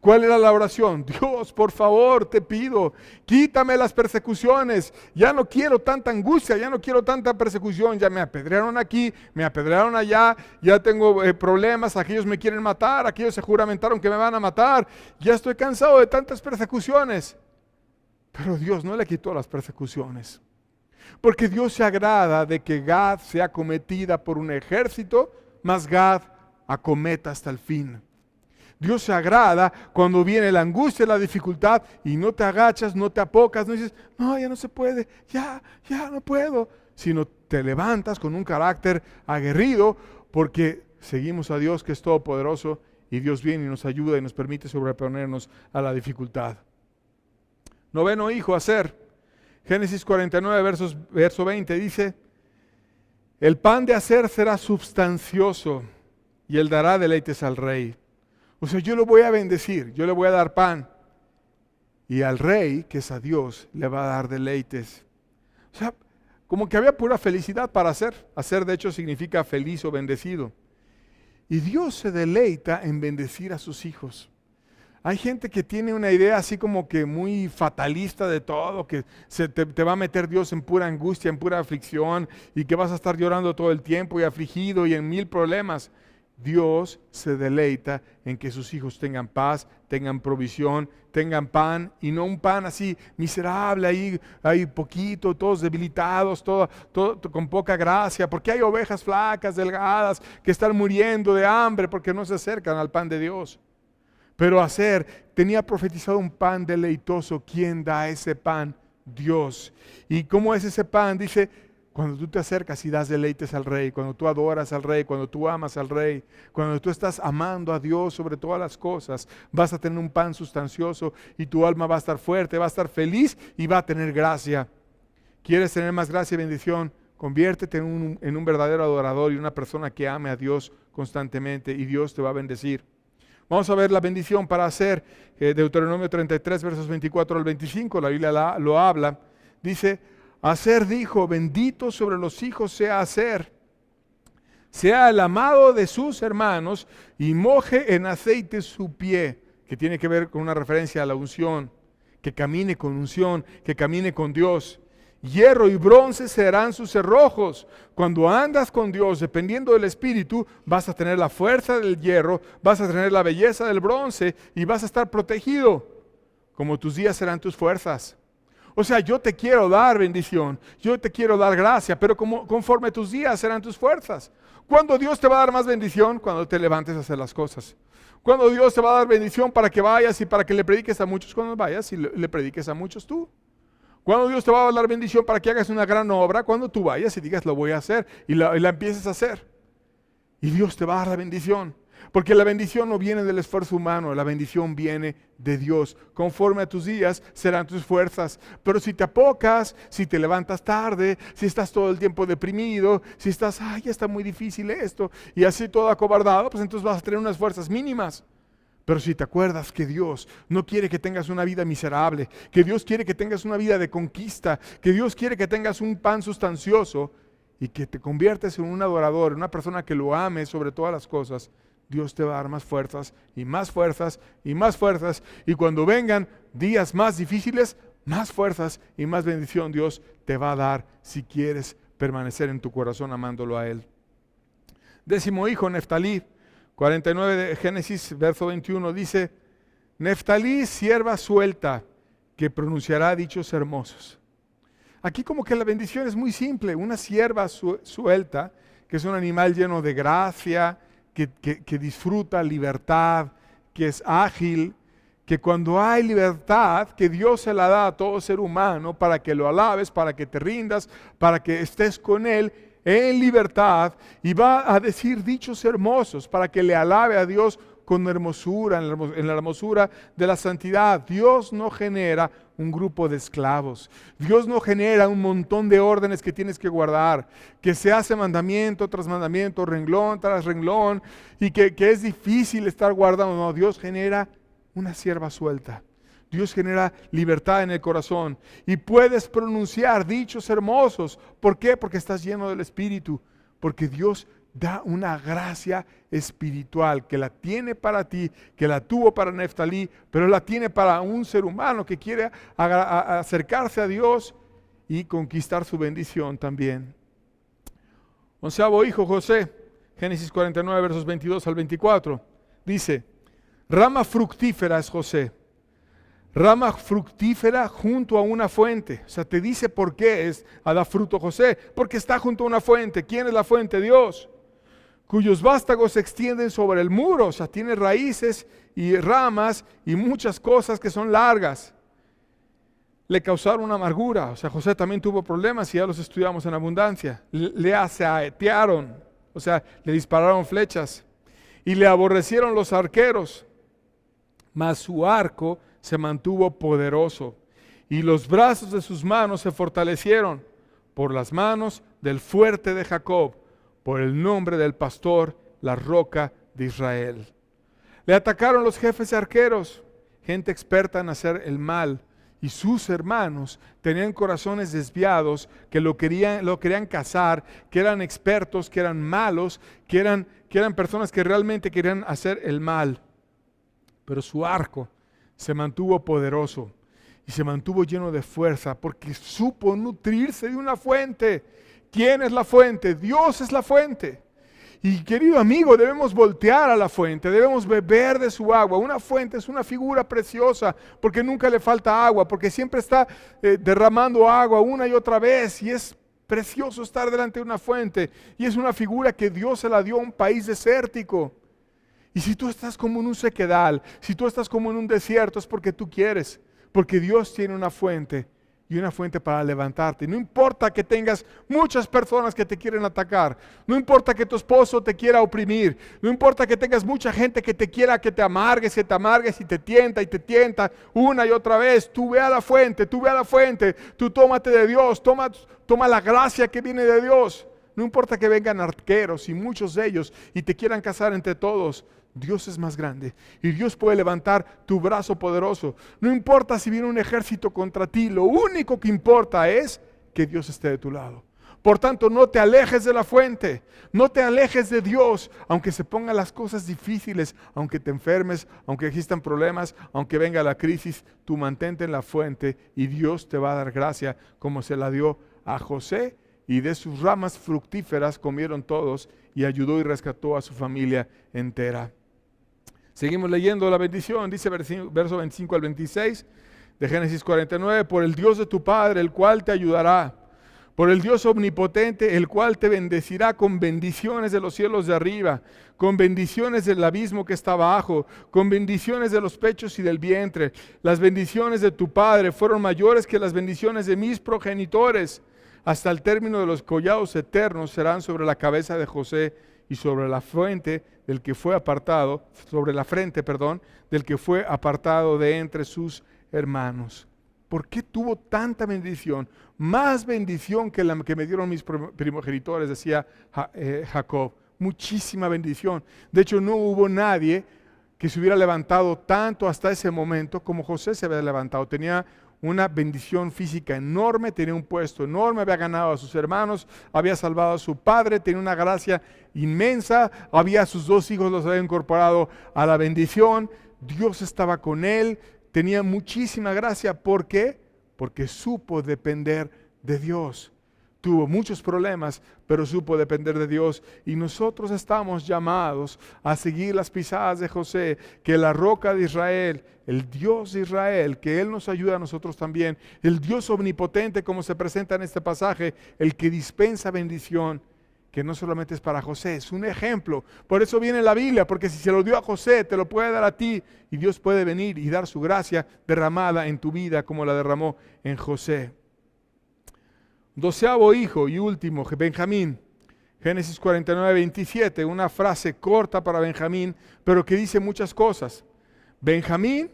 ¿Cuál era la oración? Dios, por favor, te pido, quítame las persecuciones. Ya no quiero tanta angustia, ya no quiero tanta persecución. Ya me apedrearon aquí, me apedrearon allá, ya tengo problemas, aquellos me quieren matar, aquellos se juramentaron que me van a matar. Ya estoy cansado de tantas persecuciones. Pero Dios no le quitó las persecuciones. Porque Dios se agrada de que Gad sea acometida por un ejército, mas Gad acometa hasta el fin. Dios se agrada cuando viene la angustia, la dificultad y no te agachas, no te apocas, no dices, no, ya no se puede, ya no puedo. Sino te levantas con un carácter aguerrido porque seguimos a Dios que es todopoderoso y Dios viene y nos ayuda y nos permite sobreponernos a la dificultad. Noveno hijo, Aser. Génesis 49, verso 20 dice, el pan de Aser será substancioso y él dará deleites al rey. O sea, yo lo voy a bendecir, yo le voy a dar pan. Y al rey, que es a Dios, le va a dar deleites. O sea, como que había pura felicidad para Aser. Aser de hecho significa feliz o bendecido. Y Dios se deleita en bendecir a sus hijos. Hay gente que tiene una idea así como que muy fatalista de todo, que te va a meter Dios en pura angustia, en pura aflicción, y que vas a estar llorando todo el tiempo y afligido y en 1000 problemas. Dios se deleita en que sus hijos tengan paz, tengan provisión, tengan pan, y no un pan así miserable, ahí poquito, todos debilitados, todo con poca gracia, porque hay ovejas flacas, delgadas, que están muriendo de hambre porque no se acercan al pan de Dios. Pero Aser tenía profetizado un pan deleitoso. ¿Quién da ese pan? Dios. ¿Y cómo es ese pan? Dice, cuando tú te acercas y das deleites al rey, cuando tú adoras al rey, cuando tú amas al rey, cuando tú estás amando a Dios sobre todas las cosas, vas a tener un pan sustancioso y tu alma va a estar fuerte, va a estar feliz y va a tener gracia. ¿Quieres tener más gracia y bendición? Conviértete en un verdadero adorador y una persona que ame a Dios constantemente y Dios te va a bendecir. Vamos a ver la bendición para Aser, Deuteronomio 33, versos 24 al 25, la Biblia lo habla. Dice, Aser dijo, bendito sobre los hijos sea Aser, sea el amado de sus hermanos y moje en aceite su pie, que tiene que ver con una referencia a la unción, que camine con unción, que camine con Dios. Hierro y bronce serán sus cerrojos. Cuando andas con Dios, dependiendo del Espíritu, vas a tener la fuerza del hierro, vas a tener la belleza del bronce y vas a estar protegido. Como tus días serán tus fuerzas. O sea, yo te quiero dar bendición, yo te quiero dar gracia, pero conforme tus días serán tus fuerzas. ¿Cuándo Dios te va a dar más bendición? Cuando te levantes a hacer las cosas. Cuando Dios te va a dar bendición para que vayas y para que le prediques a muchos cuando vayas y le prediques a muchos tú. Cuando Dios te va a dar bendición para que hagas una gran obra, cuando tú vayas y digas lo voy a hacer y la empieces a hacer. Y Dios te va a dar la bendición. Porque la bendición no viene del esfuerzo humano, la bendición viene de Dios. Conforme a tus días serán tus fuerzas. Pero si te apocas, si te levantas tarde, si estás todo el tiempo deprimido, si estás, ya está muy difícil esto, y así todo acobardado, pues entonces vas a tener unas fuerzas mínimas. Pero si te acuerdas que Dios no quiere que tengas una vida miserable, que Dios quiere que tengas una vida de conquista, que Dios quiere que tengas un pan sustancioso y que te conviertes en un adorador, en una persona que lo ame sobre todas las cosas, Dios te va a dar más fuerzas y más fuerzas y más fuerzas. Y cuando vengan días más difíciles, más fuerzas y más bendición Dios te va a dar si quieres permanecer en tu corazón amándolo a Él. 10º hijo, Neftalí. 49 de Génesis, verso 21, dice, Neftalí, sierva suelta, que pronunciará dichos hermosos. Aquí como que la bendición es muy simple, una sierva suelta, que es un animal lleno de gracia, que disfruta libertad, que es ágil, que cuando hay libertad, que Dios se la da a todo ser humano para que lo alabes, para que te rindas, para que estés con Él, en libertad y va a decir dichos hermosos para que le alabe a Dios con hermosura, en la hermosura de la santidad. Dios no genera un grupo de esclavos. Dios no genera un montón de órdenes que tienes que guardar, que se hace mandamiento tras mandamiento, renglón tras renglón, y que es difícil estar guardando. No, Dios genera una sierva suelta. Dios genera libertad en el corazón y puedes pronunciar dichos hermosos. ¿Por qué? Porque estás lleno del Espíritu. Porque Dios da una gracia espiritual que la tiene para ti, que la tuvo para Neftalí, pero la tiene para un ser humano que quiere acercarse a Dios y conquistar su bendición también. 11º hijo, José, Génesis 49, versos 22 al 24, dice: rama fructífera es José, rama fructífera junto a una fuente. O sea, te dice por qué da fruto José, porque está junto a una fuente. ¿Quién es la fuente? Dios. Cuyos vástagos se extienden sobre el muro, o sea, tiene raíces y ramas y muchas cosas que son largas. Le causaron una amargura, o sea, José también tuvo problemas y ya los estudiamos en abundancia. Le asaetearon, o sea, le dispararon flechas y le aborrecieron los arqueros, mas su arco se mantuvo poderoso y los brazos de sus manos se fortalecieron por las manos del fuerte de Jacob, por el nombre del pastor, la roca de Israel. Le atacaron los jefes de arqueros, gente experta en hacer el mal, y sus hermanos tenían corazones desviados que lo querían cazar, que eran expertos, que eran malos, que eran personas que realmente querían hacer el mal. Pero su arco se mantuvo poderoso y se mantuvo lleno de fuerza porque supo nutrirse de una fuente. ¿Quién es la fuente? Dios es la fuente. Y querido amigo, debemos voltear a la fuente, debemos beber de su agua. Una fuente es una figura preciosa porque nunca le falta agua, porque siempre está derramando agua una y otra vez, y es precioso estar delante de una fuente. Y es una figura que Dios se la dio a un país desértico. Y si tú estás como en un sequedal, si tú estás como en un desierto, es porque tú quieres, porque Dios tiene una fuente. Y una fuente para levantarte. No importa que tengas muchas personas que te quieren atacar. No importa que tu esposo te quiera oprimir. No importa que tengas mucha gente que te quiera que te amargues y te tienta una y otra vez. Tú ve a la fuente, tú tómate de Dios, toma la gracia que viene de Dios. No importa que vengan arqueros y muchos de ellos y te quieran cazar entre todos. Dios es más grande y Dios puede levantar tu brazo poderoso. No importa si viene un ejército contra ti, lo único que importa es que Dios esté de tu lado. Por tanto, no te alejes de la fuente, no te alejes de Dios, aunque se pongan las cosas difíciles, aunque te enfermes, aunque existan problemas, aunque venga la crisis, tú mantente en la fuente y Dios te va a dar gracia como se la dio a José, y de sus ramas fructíferas comieron todos y ayudó y rescató a su familia entera. Seguimos leyendo la bendición, dice verso 25 al 26 de Génesis 49, por el Dios de tu Padre, el cual te ayudará, por el Dios omnipotente, el cual te bendecirá con bendiciones de los cielos de arriba, con bendiciones del abismo que está abajo, con bendiciones de los pechos y del vientre. Las bendiciones de tu Padre fueron mayores que las bendiciones de mis progenitores. Hasta el término de los collados eternos serán sobre la cabeza de José y sobre la frente del que fue apartado, del que fue apartado de entre sus hermanos. ¿Por qué tuvo tanta bendición? Más bendición que la que me dieron mis primogenitores, decía Jacob. Muchísima bendición. De hecho, no hubo nadie que se hubiera levantado tanto hasta ese momento como José se había levantado. Tenía una bendición física enorme, tenía un puesto enorme, había ganado a sus hermanos, había salvado a su padre, tenía una gracia inmensa, había sus 2 hijos, los había incorporado a la bendición, Dios estaba con él, tenía muchísima gracia. ¿Por qué? Porque supo depender de Dios. Tuvo muchos problemas, pero supo depender de Dios. Y nosotros estamos llamados a seguir las pisadas de José, que la roca de Israel, el Dios de Israel, que Él nos ayuda a nosotros también, el Dios omnipotente como se presenta en este pasaje, el que dispensa bendición, que no solamente es para José, es un ejemplo. Por eso viene la Biblia, porque si se lo dio a José, te lo puede dar a ti, y Dios puede venir y dar su gracia derramada en tu vida como la derramó en José. 12º hijo y último, Benjamín, Génesis 49, 27, una frase corta para Benjamín, pero que dice muchas cosas. Benjamín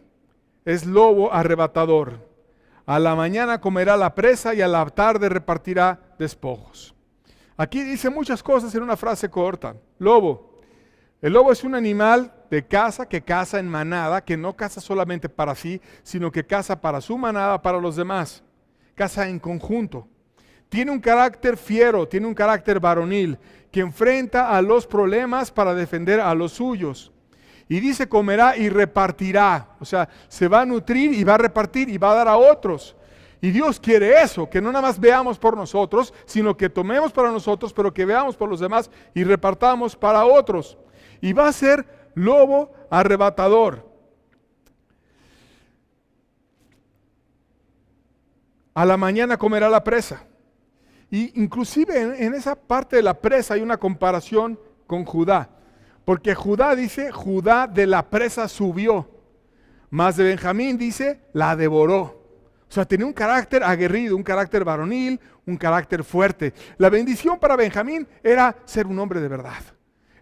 es lobo arrebatador. A la mañana comerá la presa y a la tarde repartirá despojos. Aquí dice muchas cosas en una frase corta. Lobo. El lobo es un animal de caza que caza en manada, que no caza solamente para sí, sino que caza para su manada, para los demás. Caza en conjunto. Tiene un carácter fiero, tiene un carácter varonil, que enfrenta a los problemas para defender a los suyos. Y dice comerá y repartirá, o sea, se va a nutrir y va a repartir y va a dar a otros. Y Dios quiere eso, que no nada más veamos por nosotros, sino que tomemos para nosotros, pero que veamos por los demás y repartamos para otros. Y va a ser lobo arrebatador. A la mañana comerá la presa. Y inclusive en esa parte de la presa hay una comparación con Judá. Porque Judá dice, Judá de la presa subió. Mas de Benjamín dice, la devoró. O sea, tenía un carácter aguerrido, un carácter varonil, un carácter fuerte. La bendición para Benjamín era ser un hombre de verdad.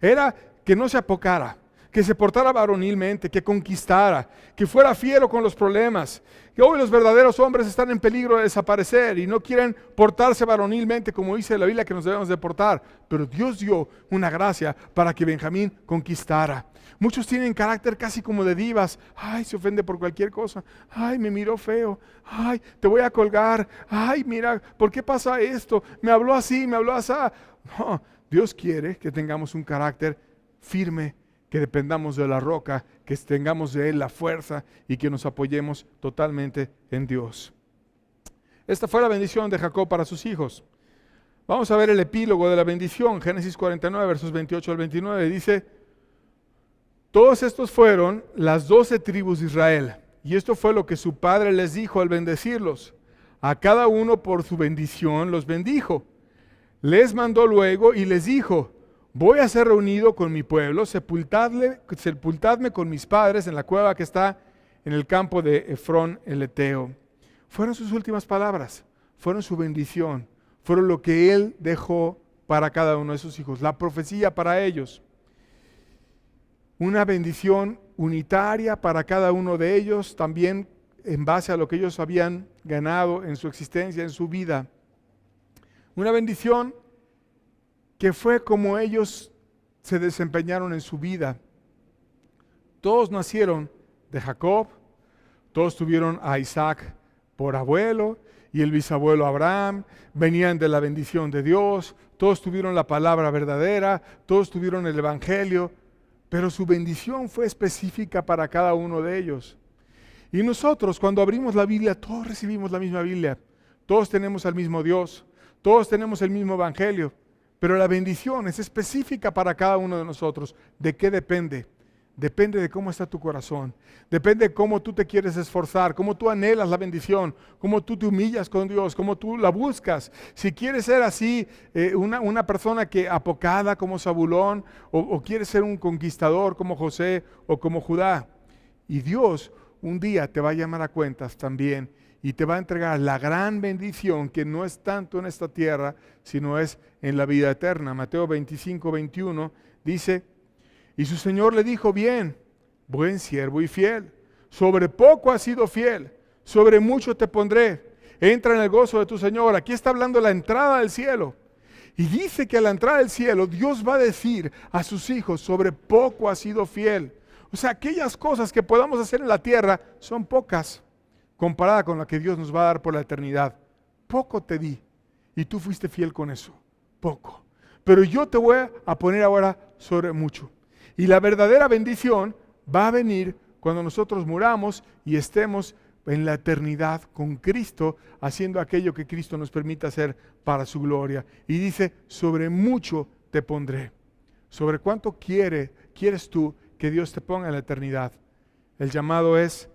Era que no se apocara, que se portara varonilmente, que conquistara, que fuera fiero con los problemas. Que hoy los verdaderos hombres están en peligro de desaparecer y no quieren portarse varonilmente como dice la Biblia que nos debemos de portar. Pero Dios dio una gracia para que Benjamín conquistara. Muchos tienen carácter casi como de divas. Ay, se ofende por cualquier cosa. Ay, me miró feo. Ay, te voy a colgar. Ay, mira, ¿por qué pasa esto? Me habló así, me habló así. No, Dios quiere que tengamos un carácter firme, que dependamos de la roca, que tengamos de Él la fuerza y que nos apoyemos totalmente en Dios. Esta fue la bendición de Jacob para sus hijos. Vamos a ver el epílogo de la bendición, Génesis 49, versos 28 al 29. Dice, todos estos fueron las 12 tribus de Israel, y esto fue lo que su padre les dijo al bendecirlos. A cada uno por su bendición los bendijo. Les mandó luego y les dijo, voy a ser reunido con mi pueblo, sepultadme con mis padres en la cueva que está en el campo de Efrón el Eteo. Fueron sus últimas palabras, fueron su bendición, fueron lo que él dejó para cada uno de sus hijos, la profecía para ellos. Una bendición unitaria para cada uno de ellos, también en base a lo que ellos habían ganado en su existencia, en su vida. Una bendición que fue como ellos se desempeñaron en su vida. Todos nacieron de Jacob, todos tuvieron a Isaac por abuelo y el bisabuelo Abraham, venían de la bendición de Dios, todos tuvieron la palabra verdadera, todos tuvieron el evangelio, pero su bendición fue específica para cada uno de ellos. Y nosotros cuando abrimos la Biblia, todos recibimos la misma Biblia, todos tenemos al mismo Dios, todos tenemos el mismo evangelio. Pero la bendición es específica para cada uno de nosotros. ¿De qué depende? Depende de cómo está tu corazón. Depende de cómo tú te quieres esforzar, cómo tú anhelas la bendición, cómo tú te humillas con Dios, cómo tú la buscas. Si quieres ser así, una persona que apocada como Zabulón, o quieres ser un conquistador como José o como Judá. Y Dios un día te va a llamar a cuentas también y te va a entregar la gran bendición que no es tanto en esta tierra, sino es en la vida eterna. Mateo 25, 21 dice, y su Señor le dijo, bien, buen siervo y fiel, sobre poco has sido fiel, sobre mucho te pondré, entra en el gozo de tu Señor. Aquí está hablando de la entrada del cielo. Y dice que a la entrada del cielo Dios va a decir a sus hijos, sobre poco has sido fiel. O sea, aquellas cosas que podamos hacer en la tierra son pocas, comparada con la que Dios nos va a dar por la eternidad. Poco te di y tú fuiste fiel con eso, poco. Pero yo te voy a poner ahora sobre mucho. Y la verdadera bendición va a venir cuando nosotros muramos y estemos en la eternidad con Cristo, haciendo aquello que Cristo nos permite hacer para su gloria. Y dice, sobre mucho te pondré. ¿Sobre cuánto quieres tú que Dios te ponga en la eternidad? El llamado es,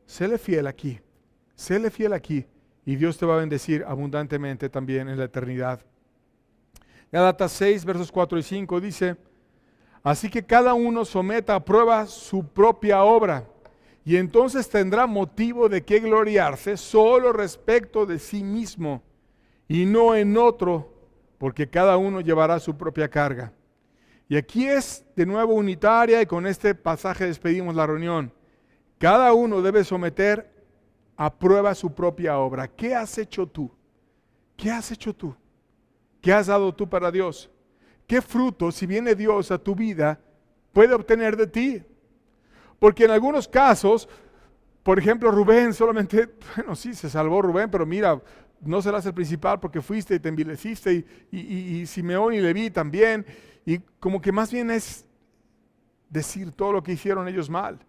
séle fiel aquí. Séle fiel aquí y Dios te va a bendecir abundantemente también en la eternidad. Gálatas 6, versos 4 y 5 dice, así que cada uno someta a prueba su propia obra y entonces tendrá motivo de qué gloriarse solo respecto de sí mismo y no en otro, porque cada uno llevará su propia carga. Y aquí es de nuevo unitaria y con este pasaje despedimos la reunión. Cada uno debe someter a prueba su propia obra. ¿Qué has hecho tú? ¿Qué has hecho tú? ¿Qué has dado tú para Dios? ¿Qué fruto, si viene Dios a tu vida, puede obtener de ti? Porque en algunos casos, por ejemplo, Rubén solamente, bueno, sí, se salvó Rubén, pero mira, no serás el principal porque fuiste y te envileciste, y Simeón y Leví también, y como que más bien es decir todo lo que hicieron ellos mal.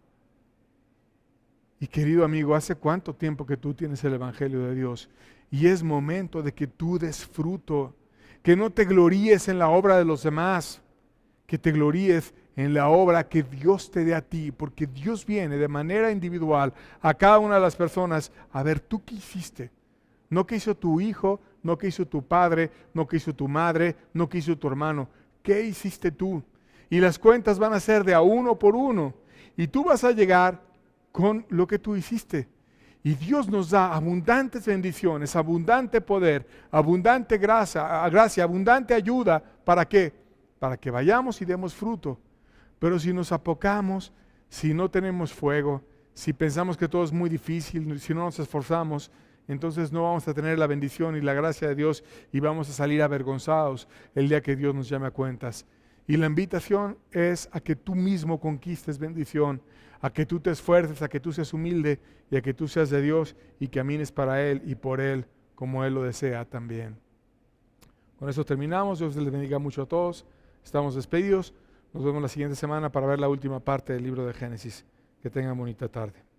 Y querido amigo, ¿hace cuánto tiempo que tú tienes el Evangelio de Dios? Y es momento de que tú des fruto, que no te gloríes en la obra de los demás, que te gloríes en la obra que Dios te dé a ti, porque Dios viene de manera individual a cada una de las personas a ver tú qué hiciste. No qué hizo tu hijo, no qué hizo tu padre, no qué hizo tu madre, no qué hizo tu hermano. ¿Qué hiciste tú? Y las cuentas van a ser de a uno por uno. Y tú vas a llegar con lo que tú hiciste. Y Dios nos da abundantes bendiciones, abundante poder, abundante gracia, abundante ayuda. ¿Para qué? Para que vayamos y demos fruto. Pero si nos apocamos, si no tenemos fuego, si pensamos que todo es muy difícil, si no nos esforzamos, entonces no vamos a tener la bendición y la gracia de Dios y vamos a salir avergonzados el día que Dios nos llame a cuentas. Y la invitación es a que tú mismo conquistes bendición, a que tú te esfuerces, a que tú seas humilde y a que tú seas de Dios y camines para Él y por Él como Él lo desea también. Con eso terminamos. Dios les bendiga mucho a todos. Estamos despedidos. Nos vemos la siguiente semana para ver la última parte del libro de Génesis. Que tengan bonita tarde.